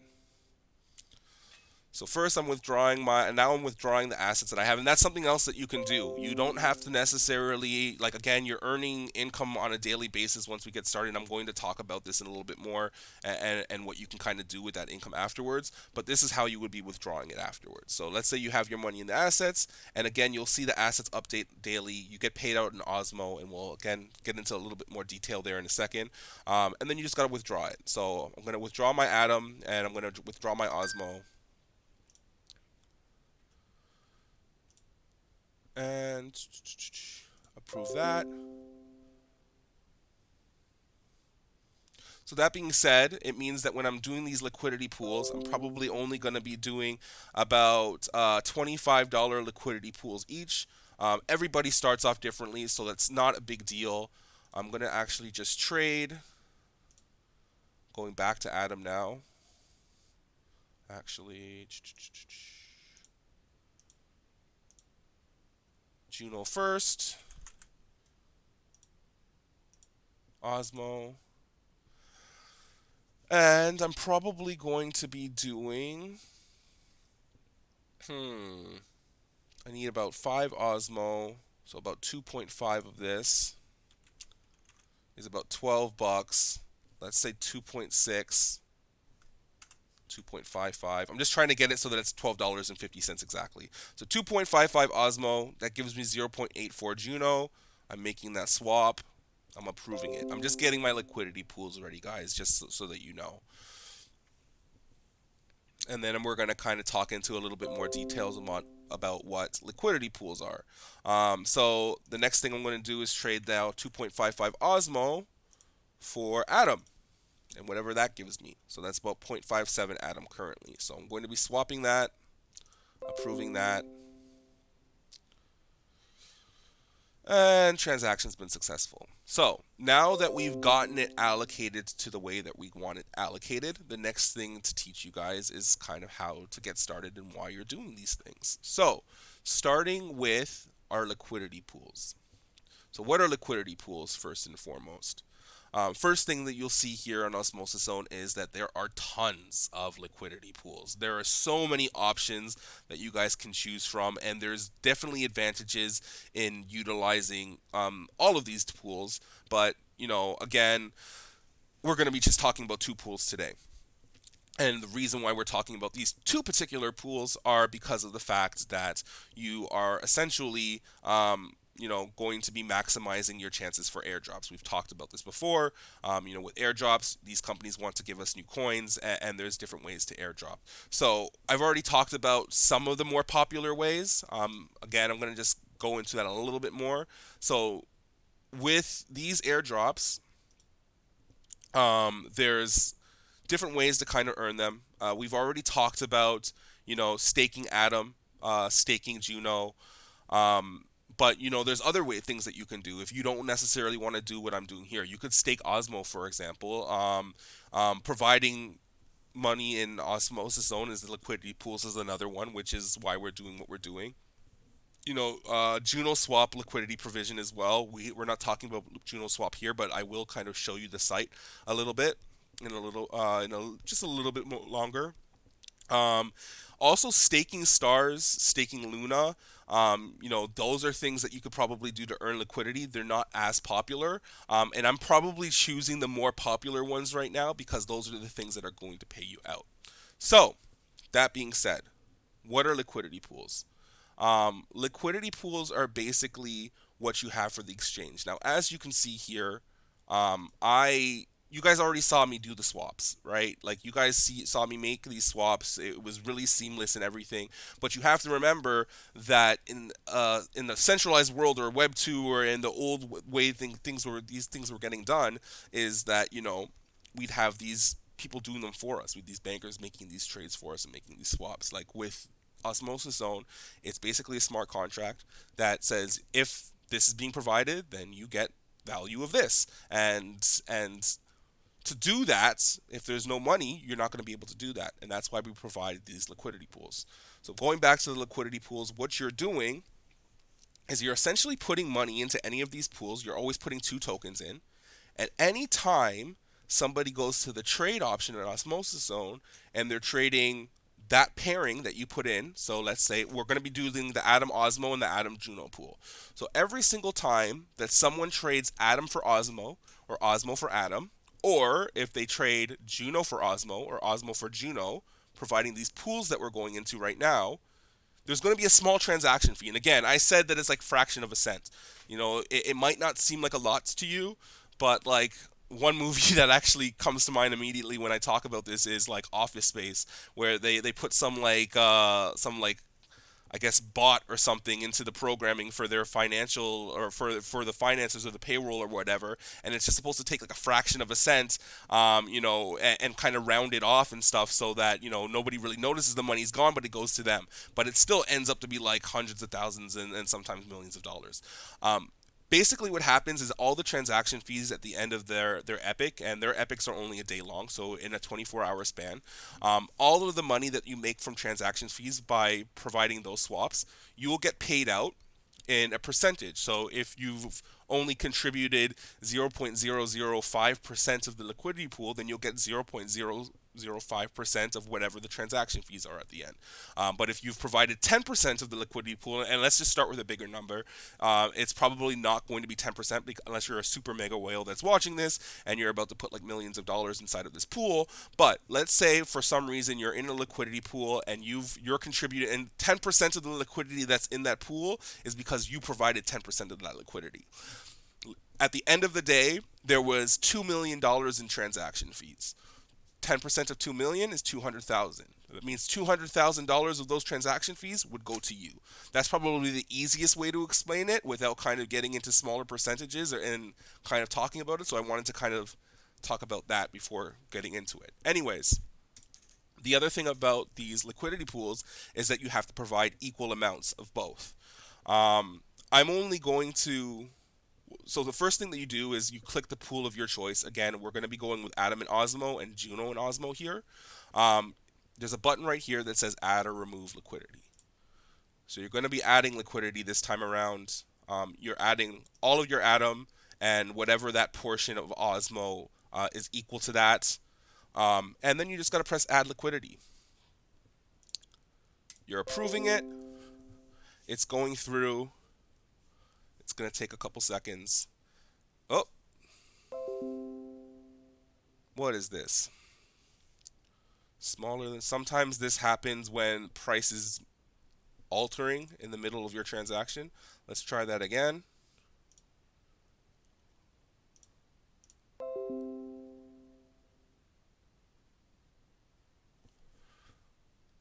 So first I'm withdrawing now I'm withdrawing the assets that I have, and that's something else that you can do. You don't have to necessarily, like, again, you're earning income on a daily basis once we get started. I'm going to talk about this in a little bit more, and what you can kind of do with that income afterwards, but this is how you would be withdrawing it afterwards. So let's say you have your money in the assets, and again, you'll see the assets update daily. You get paid out in Osmo, and we'll again get into a little bit more detail there in a second. And then you just got to withdraw it. So I'm going to withdraw my Atom, and I'm going to withdraw my Osmo. And approve that. So that being said, it means that when I'm doing these liquidity pools, I'm probably only going to be doing about $25 liquidity pools each. Everybody starts off differently, so that's not a big deal. I'm going to actually just trade. Going back to Atom now. Actually, Juno first. Osmo. And I'm probably going to be doing... I need about 5 Osmo, so about 2.5 of this is about $12. Let's say 2.6, 2.55. I'm just trying to get it so that it's $12.50 exactly. So 2.55 Osmo, that gives me 0.84 Juno. I'm making that swap. I'm approving it. I'm just getting my liquidity pools ready, guys, just so that you know. And then we're going to kind of talk into a little bit more details about what liquidity pools are. So the next thing I'm going to do is trade now 2.55 Osmo for Atom, and whatever that gives me. So that's about 0.57 Atom currently. So I'm going to be swapping that, approving that, and transaction's been successful. So now that we've gotten it allocated to the way that we want it allocated, the next thing to teach you guys is kind of how to get started and why you're doing these things. So starting with our liquidity pools. So what are liquidity pools first and foremost? First thing that you'll see here on Osmosis Zone is that there are tons of liquidity pools. There are so many options that you guys can choose from, and there's definitely advantages in utilizing all of these pools. But, again, we're going to be just talking about 2 pools today. And the reason why we're talking about these 2 particular pools are because of the fact that you are essentially going to be maximizing your chances for airdrops. We've talked about this before. With airdrops, these companies want to give us new coins, and there's different ways to airdrop. So I've already talked about some of the more popular ways. Again, I'm going to just go into that a little bit more. So with these airdrops, there's different ways to kind of earn them. We've already talked about, staking Atom, staking Juno. But, there's other things that you can do if you don't necessarily want to do what I'm doing here. You could stake Osmo, for example. Providing money in Osmosis Zone is the liquidity pools is another one, which is why we're doing what we're doing. Juno Swap liquidity provision as well. We're not talking about Juno Swap here, but I will kind of show you the site a little bit just a little bit more longer. Also, staking stars, staking Luna, those are things that you could probably do to earn liquidity. They're not as popular, and I'm probably choosing the more popular ones right now because those are the things that are going to pay you out. So, that being said, what are liquidity pools? Liquidity pools are basically what you have for the exchange. Now, as you can see here, you guys already saw me do the swaps, right? Like you guys saw me make these swaps. It was really seamless and everything. But you have to remember that in the centralized world or Web 2 or in the old way these things were getting done, is that we'd have these people doing them for us, with these bankers making these trades for us and making these swaps. Like with Osmosis Zone, it's basically a smart contract that says if this is being provided, then you get value of this. And to do that, if there's no money, you're not going to be able to do that. And that's why we provide these liquidity pools. So going back to the liquidity pools, what you're doing is you're essentially putting money into any of these pools. You're always putting 2 tokens in. At any time somebody goes to the trade option in Osmosis Zone and they're trading that pairing that you put in. So let's say we're going to be doing the Atom Osmo and the Atom Juno pool. So every single time that someone trades Atom for Osmo or Osmo for Atom, or if they trade Juno for Osmo or Osmo for Juno, providing these pools that we're going into right now, there's going to be a small transaction fee. And again, I said that it's like fraction of a cent. It might not seem like a lot to you, but like one movie that actually comes to mind immediately when I talk about this is like Office Space, where they put some I guess bot or something into the programming for their financial, or for the finances or the payroll or whatever, and it's just supposed to take like a fraction of a cent, and kind of round it off and stuff, so that nobody really notices the money's gone, but it goes to them. But it still ends up to be like hundreds of thousands and sometimes millions of dollars. Basically what happens is all the transaction fees at the end of their epic, and their epics are only a day long, so in a 24-hour span, all of the money that you make from transaction fees by providing those swaps, you will get paid out in a percentage. So if you've only contributed 0.005% of the liquidity pool, then you'll get 0.005% of whatever the transaction fees are at the end. But if you've provided 10% of the liquidity pool, and let's just start with a bigger number, it's probably not going to be 10% unless you're a super mega whale that's watching this and you're about to put like millions of dollars inside of this pool. But let's say for some reason you're in a liquidity pool and you're contributing, and 10% of the liquidity that's in that pool is because you provided 10% of that liquidity. At the end of the day, there was $2 million in transaction fees. 10% of 2 million is 200,000. That means $200,000 of those transaction fees would go to you. That's probably the easiest way to explain it without kind of getting into smaller percentages and kind of talking about it. So I wanted to kind of talk about that before getting into it. Anyways, the other thing about these liquidity pools is that you have to provide equal amounts of both. I'm only going to... So the first thing that you do is you click the pool of your choice. Again, we're going to be going with Atom and Osmo and Juno and Osmo here. There's a button right here that says add or remove liquidity. So you're going to be adding liquidity this time around. You're adding all of your Atom and whatever that portion of Osmo is equal to that. And then you just got to press add liquidity. You're approving it. It's going through. It's going to take a couple seconds. Oh. What is this? Smaller than... Sometimes this happens when price is altering in the middle of your transaction. Let's try that again.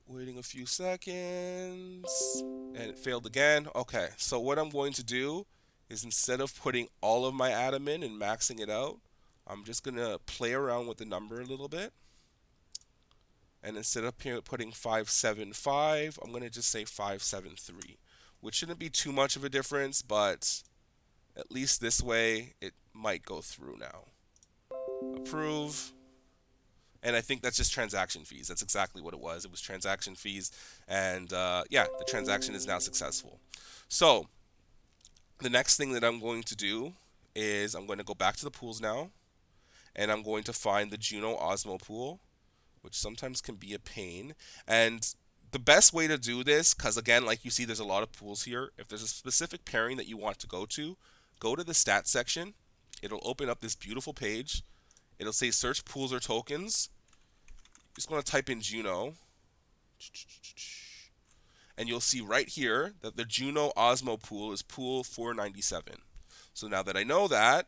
Waiting a few seconds, and it failed again. Okay, so what I'm going to do is, instead of putting all of my Atom in and maxing it out, I'm just going to play around with the number a little bit. And instead of putting 575, I'm going to just say 573, which shouldn't be too much of a difference, but at least this way it might go through now. Approve. And I think that's just transaction fees. That's exactly what it was. It was transaction fees. And yeah, the transaction is now successful. So the next thing that I'm going to do is I'm going to go back to the pools now. And I'm going to find the Juno Osmo pool, which sometimes can be a pain. And the best way to do this, because again, like you see, there's a lot of pools here. If there's a specific pairing that you want to go to the stats section. It'll open up this beautiful page. It'll say search pools or tokens. Just going to type in Juno And you'll see right here that the Juno Osmo pool is pool 497. So now that I know that,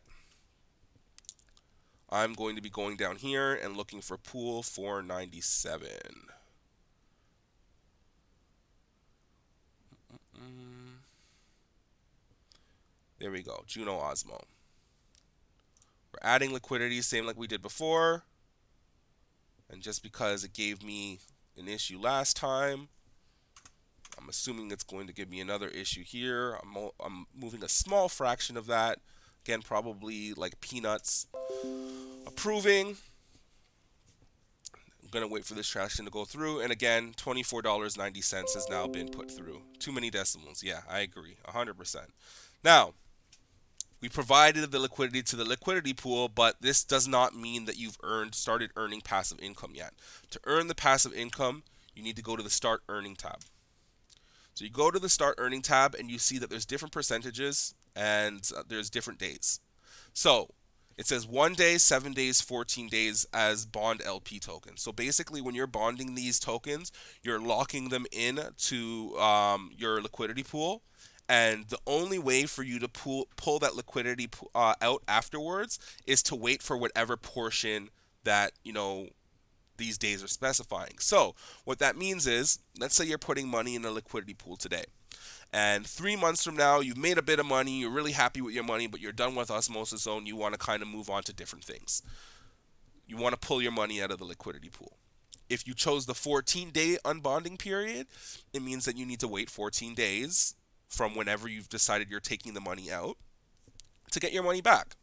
I'm going to be going down here and looking for pool 497. There we go, Juno Osmo. We're adding liquidity, same like we did before. And just because it gave me an issue last time, I'm assuming it's going to give me another issue here. I'm moving a small fraction of that. Again, probably like peanuts. Approving. I'm going to wait for this transaction to go through. And again, $24.90 has now been put through. Too many decimals. Yeah, I agree. 100%. Now, we provided the liquidity to the liquidity pool, but this does not mean that you've started earning passive income yet. To earn the passive income, you need to go to the Start Earning tab. So you go to the Start Earning tab and you see that there's different percentages and there's different days. So it says 1 day, 7 days, 14 days as bond LP tokens. So basically when you're bonding these tokens, you're locking them in to your liquidity pool. And the only way for you to pull that liquidity out afterwards is to wait for whatever portion that, these days are specifying. So what that means is, let's say you're putting money in a liquidity pool today. And 3 months from now, you've made a bit of money, you're really happy with your money, but you're done with Osmosis Zone, you want to kind of move on to different things. You want to pull your money out of the liquidity pool. If you chose the 14-day unbonding period, it means that you need to wait 14 days from whenever you've decided you're taking the money out to get your money back.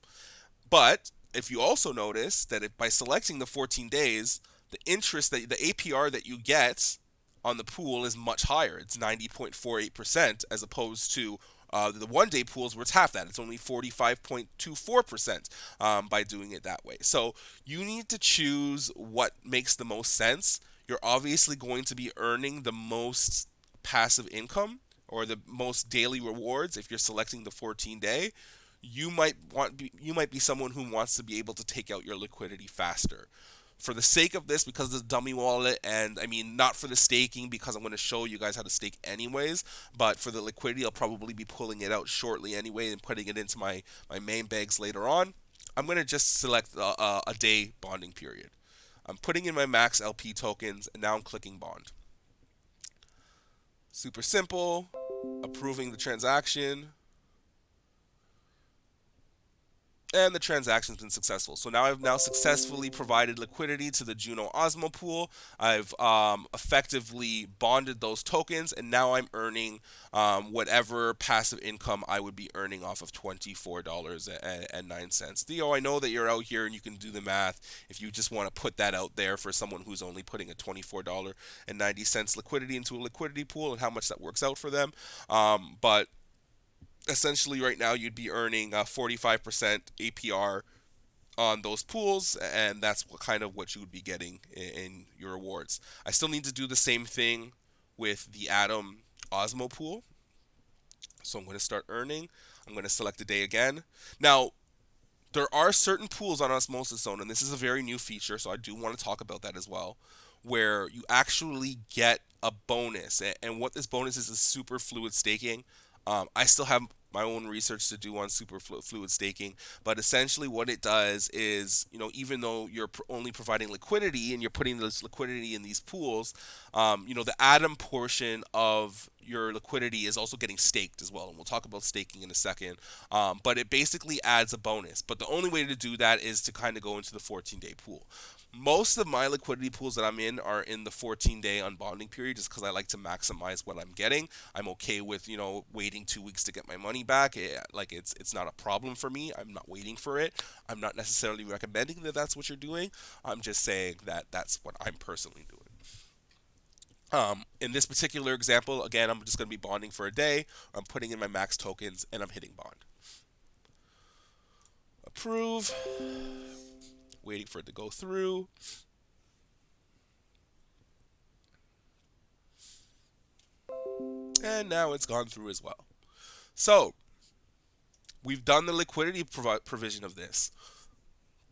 But if you also notice that by selecting the 14 days, the interest, the APR that you get on the pool is much higher. It's 90.48% as opposed to the 1 day pools where it's half that. It's only 45.24% by doing it that way. So you need to choose what makes the most sense. You're obviously going to be earning the most passive income or the most daily rewards if you're selecting the 14-day. You might be someone who wants to be able to take out your liquidity faster. For the sake of this, because of the dummy wallet, and I mean not for the staking because I'm going to show you guys how to stake anyways, but for the liquidity I'll probably be pulling it out shortly anyway and putting it into my main bags later on. I'm going to just select a day bonding period. I'm putting in my max LP tokens and now I'm clicking bond. Super simple. Approving the transaction. And the transaction's been successful. So now I've successfully provided liquidity to the Juno Osmo pool. I've effectively bonded those tokens, and now I'm earning whatever passive income I would be earning off of $24.09. Theo, I know that you're out here and you can do the math if you just want to put that out there for someone who's only putting a $24.90 liquidity into a liquidity pool and how much that works out for them. But essentially right now you'd be earning 45% APR on those pools, and that's what you would be getting in your rewards. I still need to do the same thing with the Atom Osmo pool. So I'm going to start earning. I'm going to select a day again. Now, there are certain pools on Osmosis Zone, and this is a very new feature, so I do want to talk about that as well, where you actually get a bonus. And what this bonus is super fluid staking. I still have my own research to do on super fluid staking, but essentially what it does is, even though you're only providing liquidity and you're putting this liquidity in these pools, the Atom portion of your liquidity is also getting staked as well, and we'll talk about staking in a second. But it basically adds a bonus, but the only way to do that is to kind of go into the 14-day pool. Most of my liquidity pools that I'm in are in the 14-day unbonding period just because I like to maximize what I'm getting. I'm okay with, waiting 2 weeks to get my money back. It's not a problem for me. I'm not waiting for it. I'm not necessarily recommending that that's what you're doing. I'm just saying that that's what I'm personally doing. In this particular example, again, I'm just going to be bonding for a day. I'm putting in my max tokens and I'm hitting bond. Approve. Waiting for it to go through. And now it's gone through as well. So, we've done the liquidity provision of this.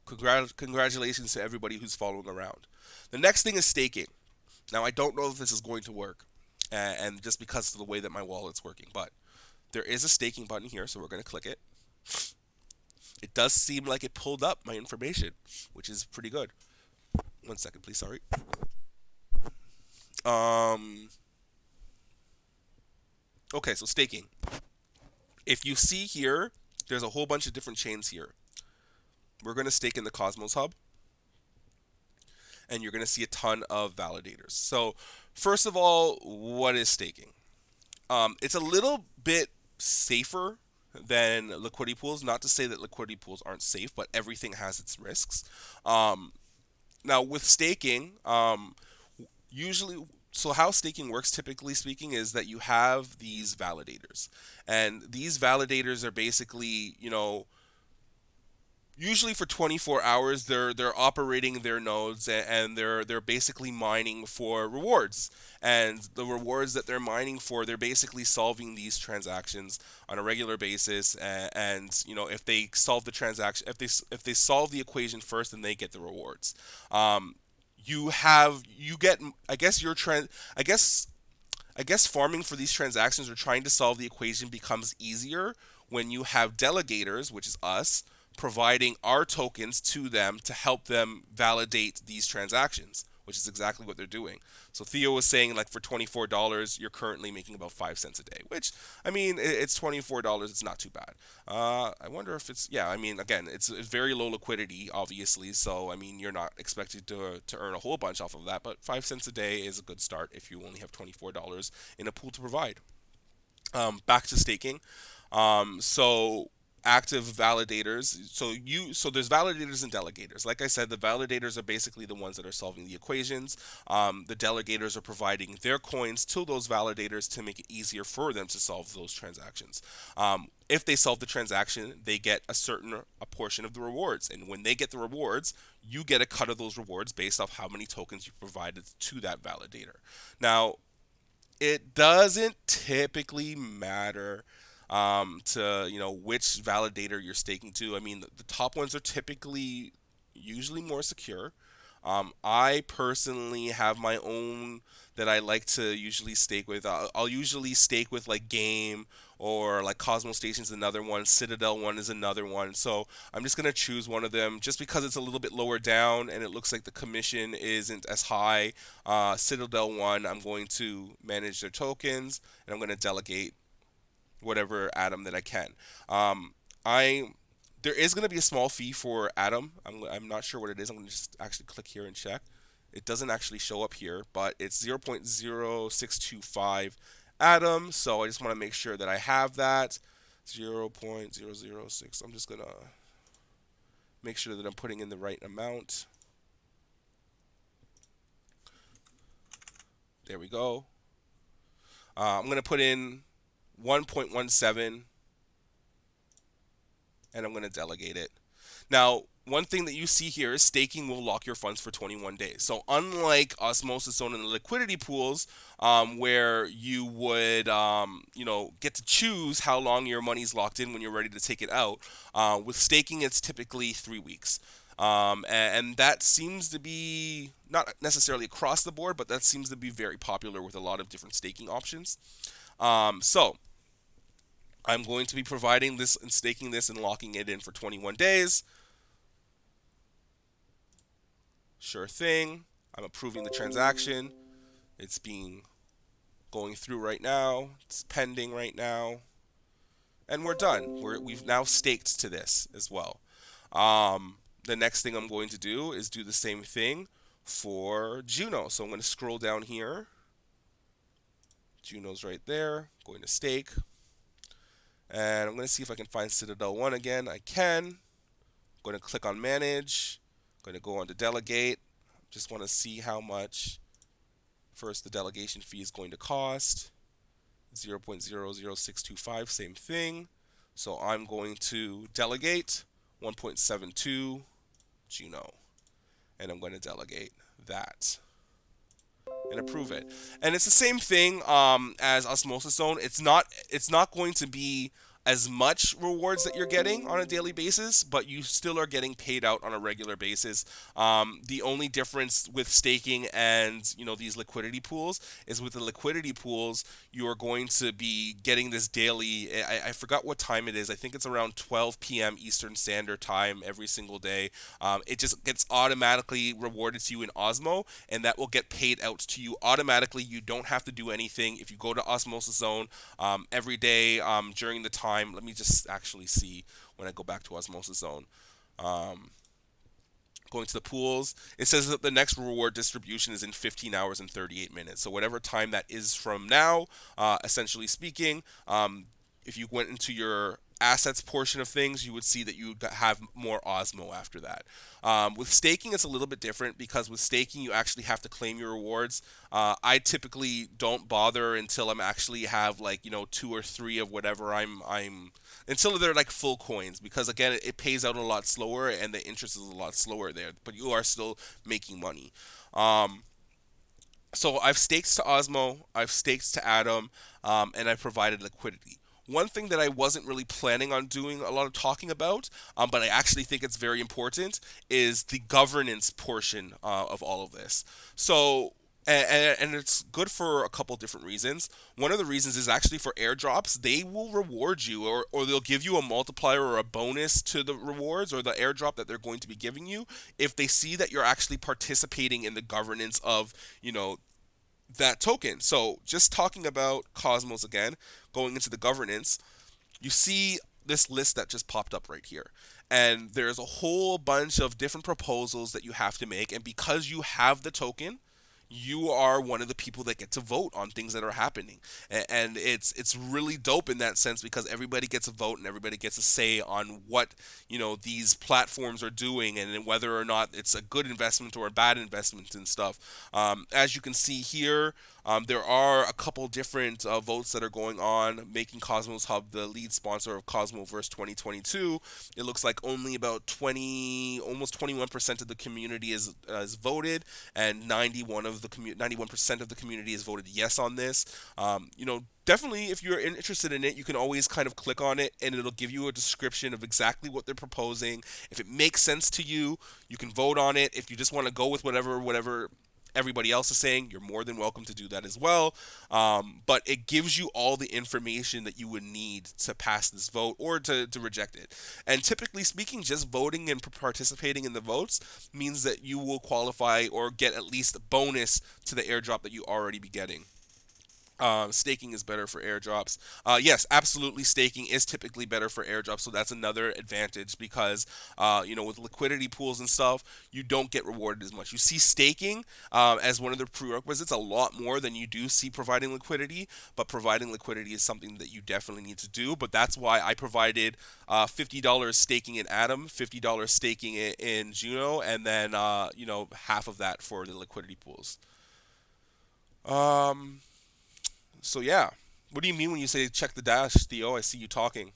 Congratulations to everybody who's following around. The next thing is staking. Now, I don't know if this is going to work, and just because of the way that my wallet's working, but there is a staking button here, so we're going to click it. It does seem like it pulled up my information, which is pretty good. One second, please. Sorry. Okay, so staking. If you see here, there's a whole bunch of different chains here. We're going to stake in the Cosmos Hub, and you're going to see a ton of validators. So, first of all, what is staking? It's a little bit safer than liquidity pools. Not to say that liquidity pools aren't safe, but everything has its risks. Now, with staking, usually, so how staking works, typically speaking, is that you have these validators, and these validators are basically, usually for 24 hours they're operating their nodes, and they're basically mining for rewards, and the rewards that they're mining for, they're basically solving these transactions on a regular basis, and if they solve the transaction, if they solve the equation first, then they get the rewards. You get, I guess your I guess farming for these transactions or trying to solve the equation becomes easier when you have delegators, which is us, providing our tokens to them to help them validate these transactions, which is exactly what they're doing. So Theo was saying, like, for $24, you're currently making about 5 cents a day, which, I mean, it's $24. It's not too bad. I wonder if it's, yeah, I mean, again, it's very low liquidity, obviously. So, I mean, you're not expected to earn a whole bunch off of that, but 5 cents a day is a good start if you only have $24 in a pool to provide. Back to staking. So active validators. So there's validators and delegators. Like I said, the validators are basically the ones that are solving the equations. The delegators are providing their coins to those validators to make it easier for them to solve those transactions. If they solve the transaction, they get a portion of the rewards, and when they get the rewards, you get a cut of those rewards based off how many tokens you provided to that validator. Now, it doesn't typically matter to which validator you're staking to. I mean, the top ones are typically usually more secure. I personally have my own that I like to usually stake with. I'll usually stake with like Game, or like Cosmo Station's another one, Citadel one is another one. So I'm just gonna choose one of them just because it's a little bit lower down and it looks like the commission isn't as high. Citadel one, I'm going to manage their tokens, and I'm gonna delegate whatever atom that I can. I There is going to be a small fee for atom. I'm not sure what it is. I'm going to just actually click here and check. It doesn't actually show up here, but it's 0.0625 atom. So I just want to make sure that I have that 0.006. I'm just going to make sure that I'm putting in the right amount. There we go. I'm going to put in 1.17, and I'm going to delegate it. Now, one thing that you see here is staking will lock your funds for 21 days. So unlike Osmosis Zone and the liquidity pools, where you would get to choose how long your money's locked in when you're ready to take it out, with staking it's typically 3 weeks. And that seems to be not necessarily across the board, but that seems to be very popular with a lot of different staking options. So I'm going to be providing this and staking this and locking it in for 21 days. Sure thing. I'm approving the transaction. It's going through right now. It's pending right now. And we're done. We've now staked to this as well. The next thing I'm going to do is do the same thing for Juno. So I'm going to scroll down here. Juno's right there. I'm going to stake. And I'm going to see if I can find Citadel 1 again. I can. I'm going to click on Manage. I'm going to go on to Delegate. Just want to see how much first the delegation fee is going to cost. 0.00625, same thing. So I'm going to delegate 1.72 Juno. And I'm going to delegate that and approve it. And it's the same thing as Osmosis Zone. It's not going to be as much rewards that you're getting on a daily basis, but you still are getting paid out on a regular basis. The only difference with staking and these liquidity pools is with the liquidity pools, you are going to be getting this daily. I forgot what time it is. I think it's around 12 p.m. Eastern Standard Time every single day. It just gets automatically rewarded to you in Osmo, and that will get paid out to you automatically. You don't have to do anything. If you go to Osmosis Zone every day during the time, let me just actually see when I go back to Osmosis Zone. Going to the pools, it says that the next reward distribution is in 15 hours and 38 minutes. So whatever time that is from now, essentially speaking, if you went into your assets portion of things, you would see that you would have more Osmo after that. With staking, it's a little bit different because with staking, you actually have to claim your rewards. I typically don't bother until I'm actually have like 2 or 3 of whatever I'm until they're like full coins, because again it pays out a lot slower and the interest is a lot slower there, but you are still making money. So I've staked to Osmo, I've staked to Atom, and I've provided liquidity. One thing that I wasn't really planning on doing a lot of talking about, but I actually think it's very important, is the governance portion of all of this. So, and it's good for a couple different reasons. One of the reasons is actually for airdrops. They will reward you, or they'll give you a multiplier or a bonus to the rewards or the airdrop that they're going to be giving you if they see that you're actually participating in the governance of, that token. So just talking about Cosmos again, going into the governance, you see this list that just popped up right here. And there's a whole bunch of different proposals that you have to make. And because you have the token, you are one of the people that get to vote on things that are happening. And it's really dope in that sense because everybody gets a vote and everybody gets a say on what these platforms are doing and whether or not it's a good investment or a bad investment and stuff. As you can see here, there are a couple different votes that are going on, making Cosmos Hub the lead sponsor of Cosmoverse 2022. It looks like only about almost 21% of the community is voted, and 91% of the community has voted yes on this. Definitely, if you're interested in it, you can always kind of click on it, and it'll give you a description of exactly what they're proposing. If it makes sense to you, you can vote on it. If you just want to go with whatever everybody else is saying, you're more than welcome to do that as well. But it gives you all the information that you would need to pass this vote or to reject it. And typically speaking, just voting and participating in the votes means that you will qualify or get at least a bonus to the airdrop that you already be getting. Staking is better for airdrops. Yes, absolutely. Staking is typically better for airdrops, so that's another advantage because, with liquidity pools and stuff, you don't get rewarded as much. You see staking as one of the prerequisites a lot more than you do see providing liquidity, but providing liquidity is something that you definitely need to do. But that's why I provided $50 staking in Atom, $50 staking in Juno, and then half of that for the liquidity pools. So yeah, what do you mean when you say check the dash, Theo? I see you talking.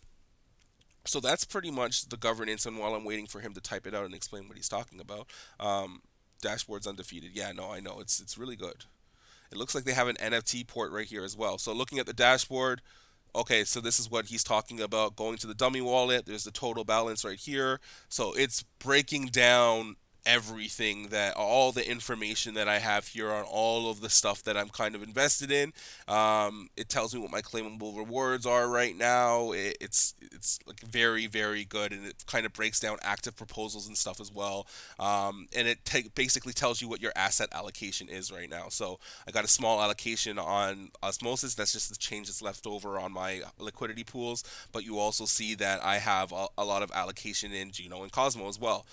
So that's pretty much the governance. And while I'm waiting for him to type it out and explain what he's talking about, dashboard's undefeated. Yeah, no, I know it's really good. It looks like they have an NFT port right here as well. So looking at the dashboard, okay, so this is what he's talking about. Going to the dummy wallet, there's the total balance right here. So it's breaking down everything, that all the information that I have here on all of the stuff that I'm kind of invested in. It tells me what my claimable rewards are right now. It's like very, very good, and it kind of breaks down active proposals and stuff as well. And it basically tells you what your asset allocation is right now. So I got a small allocation on Osmosis. That's just the change that's left over on my liquidity pools. But you also see that I have a lot of allocation in Geno and Cosmo as well.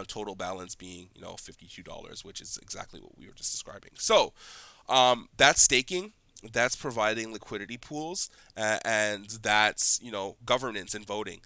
Total balance being $52, which is exactly what we were just describing. So that's staking, that's providing liquidity pools, and that's governance and voting.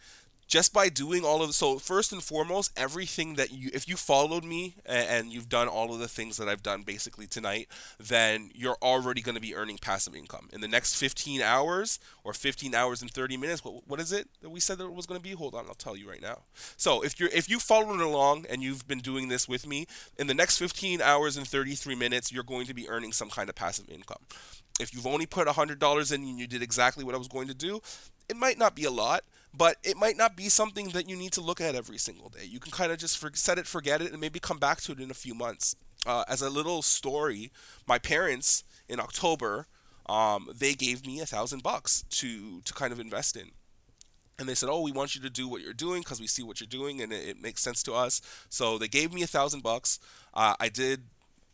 Just by doing all of so first and foremost, everything that if you followed me and you've done all of the things that I've done basically tonight, then you're already going to be earning passive income in the next 15 hours or 15 hours and 30 minutes. What is it that we said that it was going to be? Hold on, I'll tell you right now. So if you followed along and you've been doing this with me, in the next 15 hours and 33 minutes, you're going to be earning some kind of passive income. If you've only put $100 in and you did exactly what I was going to do, it might not be a lot, but it might not be something that you need to look at every single day. You can kind of just set it, forget it, and maybe come back to it in a few months. As a little story, my parents in October, they gave me $1,000 to kind of invest in. And they said, "Oh, we want you to do what you're doing because we see what you're doing, and it makes sense to us." So they gave me $1,000. I did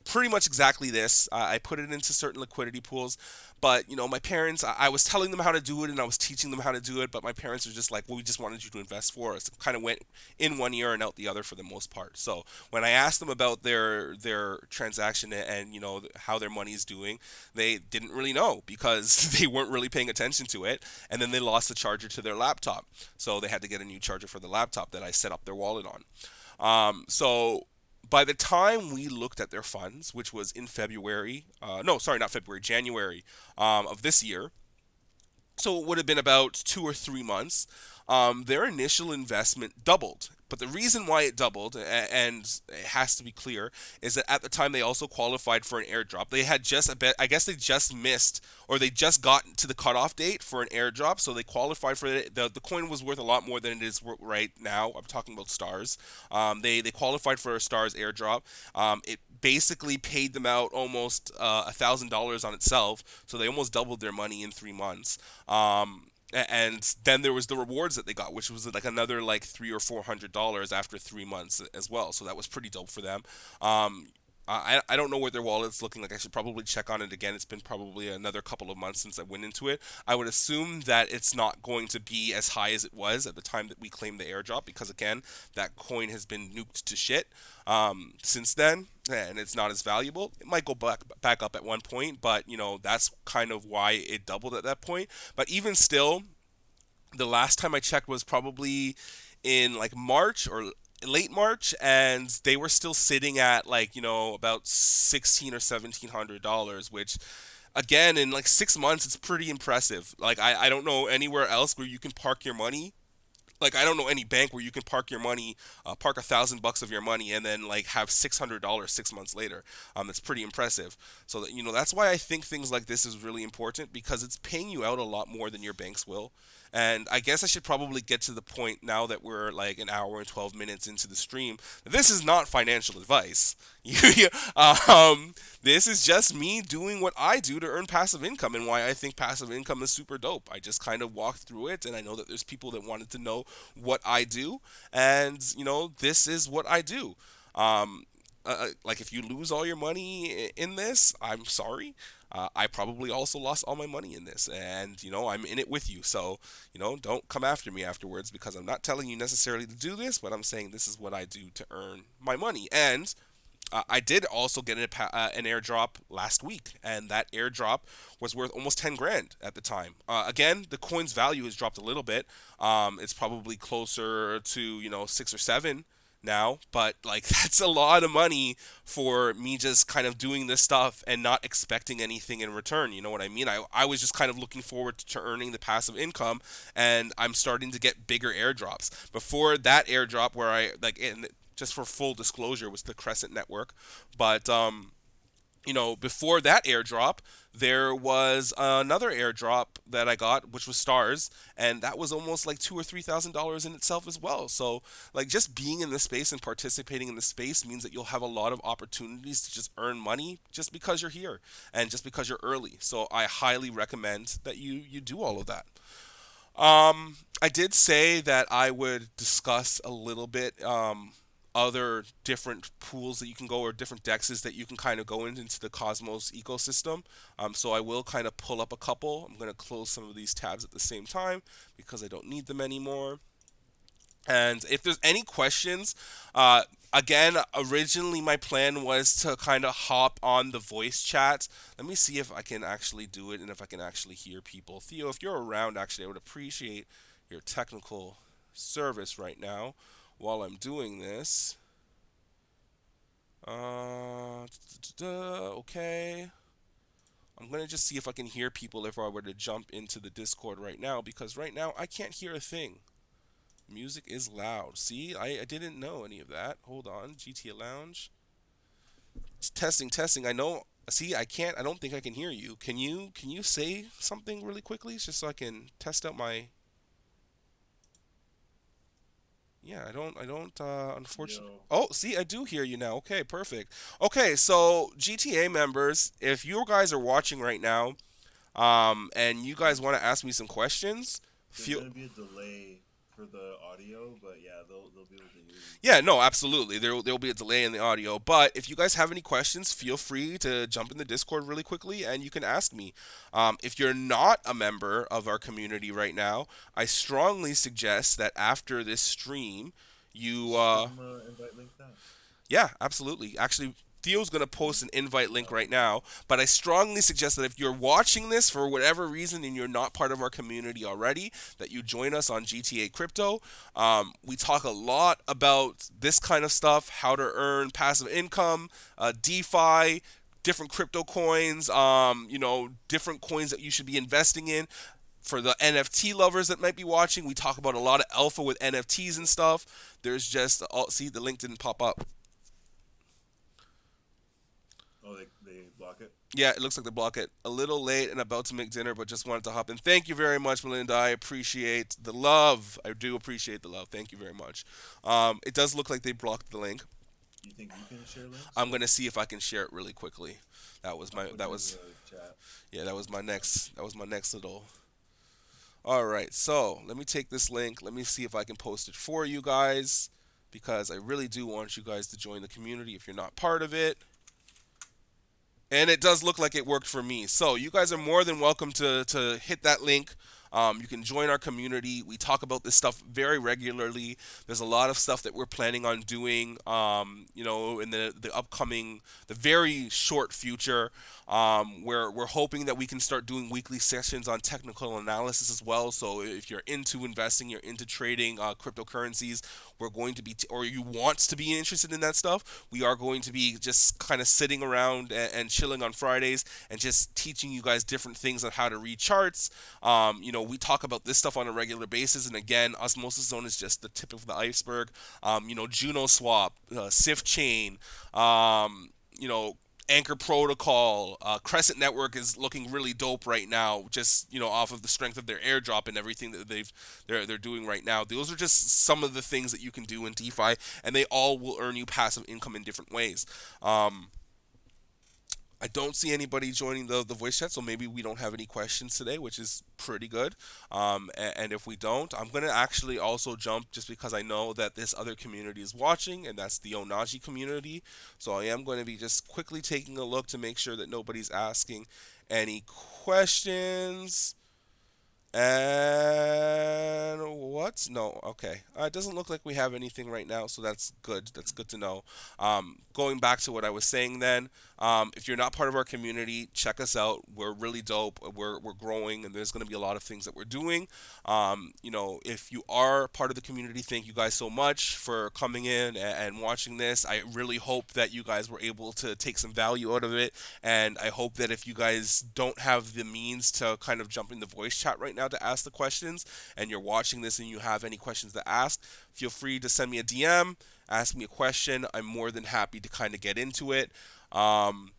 pretty much exactly this. I put it into certain liquidity pools, but my parents, I was telling them how to do it and I was teaching them how to do it, but my parents are just like, "Well, we just wanted you to invest for us." It kind of went in one ear and out the other for the most part. So when I asked them about their transaction and how their money is doing, they didn't really know because they weren't really paying attention to it, and then they lost the charger to their laptop, so they had to get a new charger for the laptop that I set up their wallet on. So by the time we looked at their funds, which was in February, no, sorry, not February, January of this year, so it would have been about 2 or 3 months. Their initial investment doubled. But the reason why it doubled, and it has to be clear, is that at the time they also qualified for an airdrop. They had just a bit, I guess they just missed, or they just got to the cutoff date for an airdrop, so they qualified for it. The coin was worth a lot more than it is right now. I'm talking about stars. They qualified for a stars airdrop. It basically paid them out almost $1,000 on itself, so they almost doubled their money in 3 months. And then there was the rewards that they got, which was like another like $300 or $400 after 3 months as well. So that was pretty dope for them. I don't know what their wallet's looking like. I should probably check on it again. It's been probably another couple of months since I went into it. I would assume that it's not going to be as high as it was at the time that we claimed the airdrop, because again, that coin has been nuked to shit since then, and it's not as valuable. It might go back up at one point, but that's kind of why it doubled at that point. But even still, the last time I checked was probably in like March or late March, and they were still sitting at like about $1,600 or $1,700, which again in like 6 months it's pretty impressive. Like I don't know anywhere else where you can park your money. Like I don't know any bank where you can park your money, park $1,000 of your money, and then like have $600 6 months later. That's pretty impressive. So that that's why I think things like this is really important, because it's paying you out a lot more than your banks will. And I guess I should probably get to the point now that we're like an hour and 12 minutes into the stream. This is not financial advice. This is just me doing what I do to earn passive income, and why I think passive income is super dope. I just kind of walked through it, and I know that there's people that wanted to know what I do, and this is what I do. Like if you lose all your money in this, I'm sorry. I probably also lost all my money in this, and I'm in it with you. So don't come after me afterwards, because I'm not telling you necessarily to do this, but I'm saying this is what I do to earn my money. And I did also get an airdrop last week, and that airdrop was worth almost 10 grand at the time. Again, the coin's value has dropped a little bit. It's probably closer to 6 or 7 now, but like that's a lot of money for me just kind of doing this stuff and not expecting anything in return. You know what I mean? I was just kind of looking forward to earning the passive income, and I'm starting to get bigger airdrops. Before that airdrop, where I like, and just for full disclosure, was the Crescent Network, but before that airdrop, there was another airdrop that I got, which was stars, and that was almost like $2,000 or $3,000 in itself as well. So, like, just being in this space and participating in this space means that you'll have a lot of opportunities to just earn money just because you're here and just because you're early. So, I highly recommend that you do all of that. I did say that I would discuss a little bit other different pools that you can go, or different dexes that you can kind of go into the Cosmos ecosystem. So I will kind of pull up a couple. I'm going to close some of these tabs at the same time because I don't need them anymore. And if there's any questions, again, originally my plan was to kind of hop on the voice chat. Let me see if I can actually do it and if I can actually hear people. Theo, if you're around, actually, I would appreciate your technical service right now while I'm doing this. Okay. I'm going to just see if I can hear people if I were to jump into the Discord right now, because right now I can't hear a thing. Music is loud. See, I didn't know any of that. Hold on. GTA Lounge. Testing, testing. I know. See, I don't think I can hear you. Can you say something really quickly just so I can test out my Yeah, I don't, unfortunately. Yo, Oh, see, I do hear you now. Okay, perfect. Okay, so GTA members, if you guys are watching right now, and you guys mm, want to ask me some questions, there's feel gonna be a delay for the audio, but yeah, they'll be able to hear you. Yeah, no, absolutely. There'll be a delay in the audio, but if you guys have any questions, feel free to jump in the Discord really quickly, and you can ask me. If you're not a member of our community right now, I strongly suggest that after this stream, you Just give them a invite link down. yeah, absolutely. Actually, Theo's going to post an invite link right Oh, now, but I strongly suggest that if you're watching this for whatever reason and you're not part of our community already, that you join us on GTA Crypto. We talk a lot about this kind of stuff, how to earn passive income, DeFi, different crypto coins, different coins that you should be investing in. For the NFT lovers that might be watching, we talk about a lot of alpha with NFTs and stuff. There's just, oh, see, the link didn't pop up. oh, they block it. Yeah, it looks like they block it. A little late and about to make dinner, but just wanted to hop in. Thank you very much, Melinda. I appreciate the love. I do appreciate the love. Thank you very much. It does look like they blocked the link. You think you can share links I'm or gonna see if I can share it really quickly. That was I'll my. put it That in was. the chat. Yeah. That was my It's fine. next. That was my next little. All right. So let me take this link. Let me see if I can post it for you guys, because I really do want you guys to join the community if you're not part of it. And it does look like it worked for me. So you guys are more than welcome to hit that link. You can join our community. We talk about this stuff very regularly. There's a lot of stuff that we're planning on doing, in the upcoming, the very short future. We're hoping that we can start doing weekly sessions on technical analysis as well. So if you're into investing, you're into trading cryptocurrencies, we're going to be, or you want to be interested in that stuff, we are going to be just kind of sitting around and chilling on Fridays and just teaching you guys different things on how to read charts. We talk about this stuff on a regular basis, and again, Osmosis Zone is just the tip of the iceberg. Juno Swap, Sift Chain, you know, Anchor Protocol, Crescent Network is looking really dope right now. Just off of the strength of their airdrop and everything that they're doing right now. Those are just some of the things that you can do in DeFi, and they all will earn you passive income in different ways. Um, I don't see anybody joining the voice chat, so maybe we don't have any questions today, which is pretty good. And if we don't, I'm going to actually also jump just because I know that this other community is watching, and that's the Onaji community. So I am going to be just quickly taking a look to make sure that nobody's asking any questions. And what? No, okay. It doesn't look like we have anything right now, so that's good. That's good to know. Going back to what I was saying then, if you're not part of our community, check us out. We're really dope. We're growing, and there's going to be a lot of things that we're doing. If you are part of the community, thank you guys so much for coming in and watching this. I really hope that you guys were able to take some value out of it, and I hope that if you guys don't have the means to kind of jump in the voice chat right now to ask the questions, and you're watching this and you have any questions to ask, feel free to send me a DM, ask me a question. I'm more than happy to kind of get into it. Um,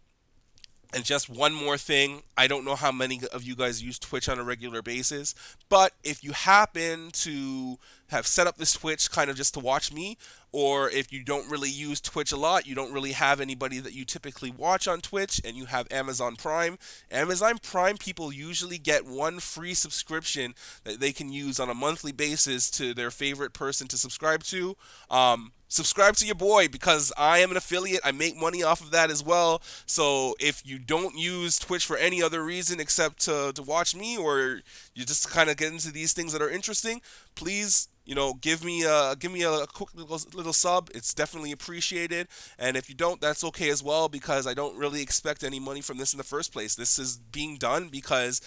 and just one more thing, I don't know how many of you guys use Twitch on a regular basis, but if you happen to have set up this Twitch kind of just to watch me, or if you don't really use Twitch a lot, you don't really have anybody that you typically watch on Twitch, and you have Amazon Prime people usually get one free subscription that they can use on a monthly basis to their favorite person to subscribe to. Subscribe to your boy because I am an affiliate. I make money off of that as well. So if you don't use Twitch for any other reason except to watch me, or you just kind of get into these things that are interesting, please, give me a quick little sub. It's definitely appreciated. And if you don't, that's okay as well, because I don't really expect any money from this in the first place. This is being done because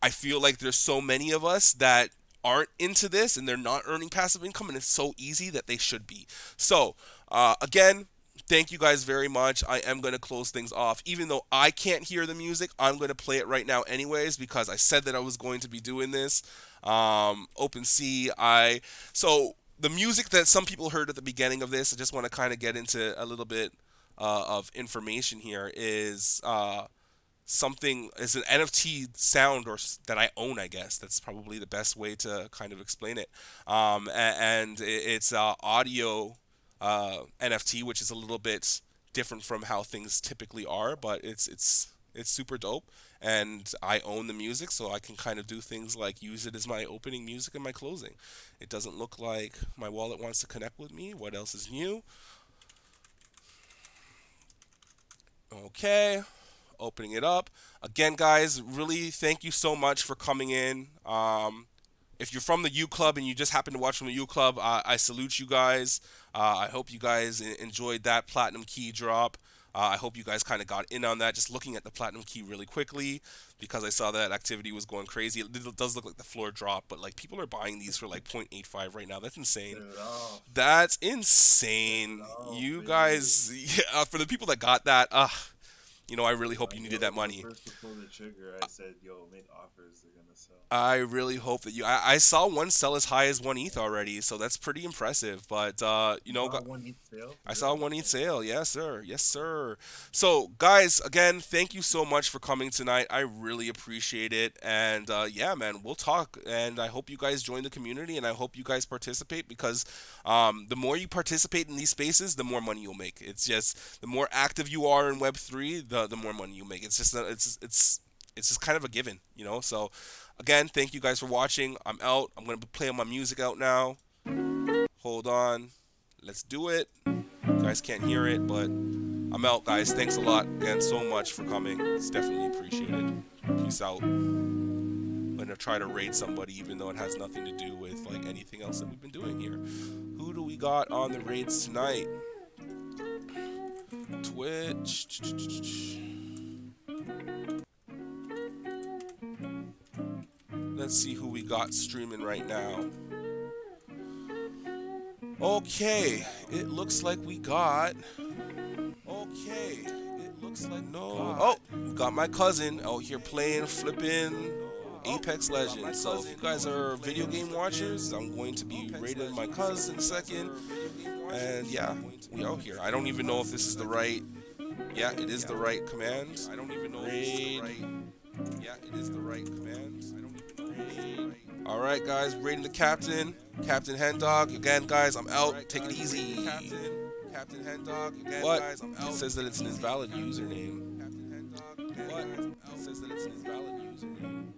I feel like there's so many of us that aren't into this and they're not earning passive income, and it's so easy that they should be. So, again, thank you guys very much. I am going to close things off. Even though I can't hear the music, I'm going to play it right now anyways, because I said that I was going to be doing this. OpenSea, so the music that some people heard at the beginning of this, I just want to kind of get into a little bit of information here, is something is an NFT sound or that I own, I guess. That's probably the best way to kind of explain it. And it's audio NFT, which is a little bit different from how things typically are, but it's super dope. And I own the music, so I can kind of do things like use it as my opening music and my closing. It doesn't look like my wallet wants to connect with me. What else is new? Okay, opening it up. Again, guys, really thank you so much for coming in. If you're from the U Club and you just happen to watch from the U Club, I salute you guys. I hope you guys enjoyed that platinum key drop. I hope you guys kind of got in on that. Just looking at the platinum key really quickly because I saw that activity was going crazy. It does look like the floor drop, but like people are buying these for like 0.85 right now. That's insane. That's insane. You guys, yeah, for the people that got that, I really hope you needed that money. First to pull the trigger, I said, "Yo, make offers. They're gonna sell." I really hope that I saw one sell as high as 1 ETH already, so that's pretty impressive. But One ETH sale. I saw 1 ETH sale. Yes, sir. Yes, sir. So, guys, again, thank you so much for coming tonight. I really appreciate it. And yeah, man, we'll talk. And I hope you guys join the community, and I hope you guys participate because the more you participate in these spaces, the more money you'll make. It's just the more active you are in Web3, the more money you make. It's just it's just kind of a given, So, again, thank you guys for watching. I'm out. I'm gonna be playing my music out now. Hold on. Let's do it. You guys can't hear it, but I'm out, guys. Thanks a lot again so much for coming. It's definitely appreciated. Peace out. I'm gonna try to raid somebody even though it has nothing to do with like anything else that we've been doing here. Who do we got on the raids tonight? Twitch. Let's see who we got streaming right now. Okay, it looks like we got. Okay, it looks like no. Oh, we got my cousin out here playing, flipping Apex Legends. So if you guys are video game watchers, I'm going to be raiding my cousin in a second. And yeah, we out here. I don't even know if this is the right. Yeah, it is the right command. I don't even know if this is the right. Yeah, it is the right command. I don't even know if it's the right. Alright, guys, raiding the captain. Captain Hendog. Again, guys, I'm out. Take it easy. Captain Hendog. Again, what? Guys, I'm out. It says that it's an invalid username. Captain Hendog. What? It says that it's an invalid username.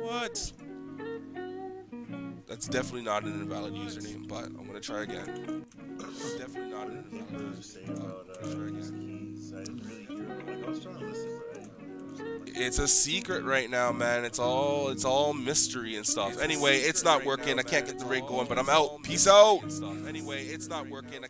What? That's definitely not an invalid username, but I'm gonna try again. It's definitely not an invalid username. I didn't really hear. Like I was trying to listen, but I didn't know. It's a secret right now, man. It's all mystery and stuff. Anyway, it's not working. I can't get the raid going, but I'm out. Peace out. Anyway, it's not working.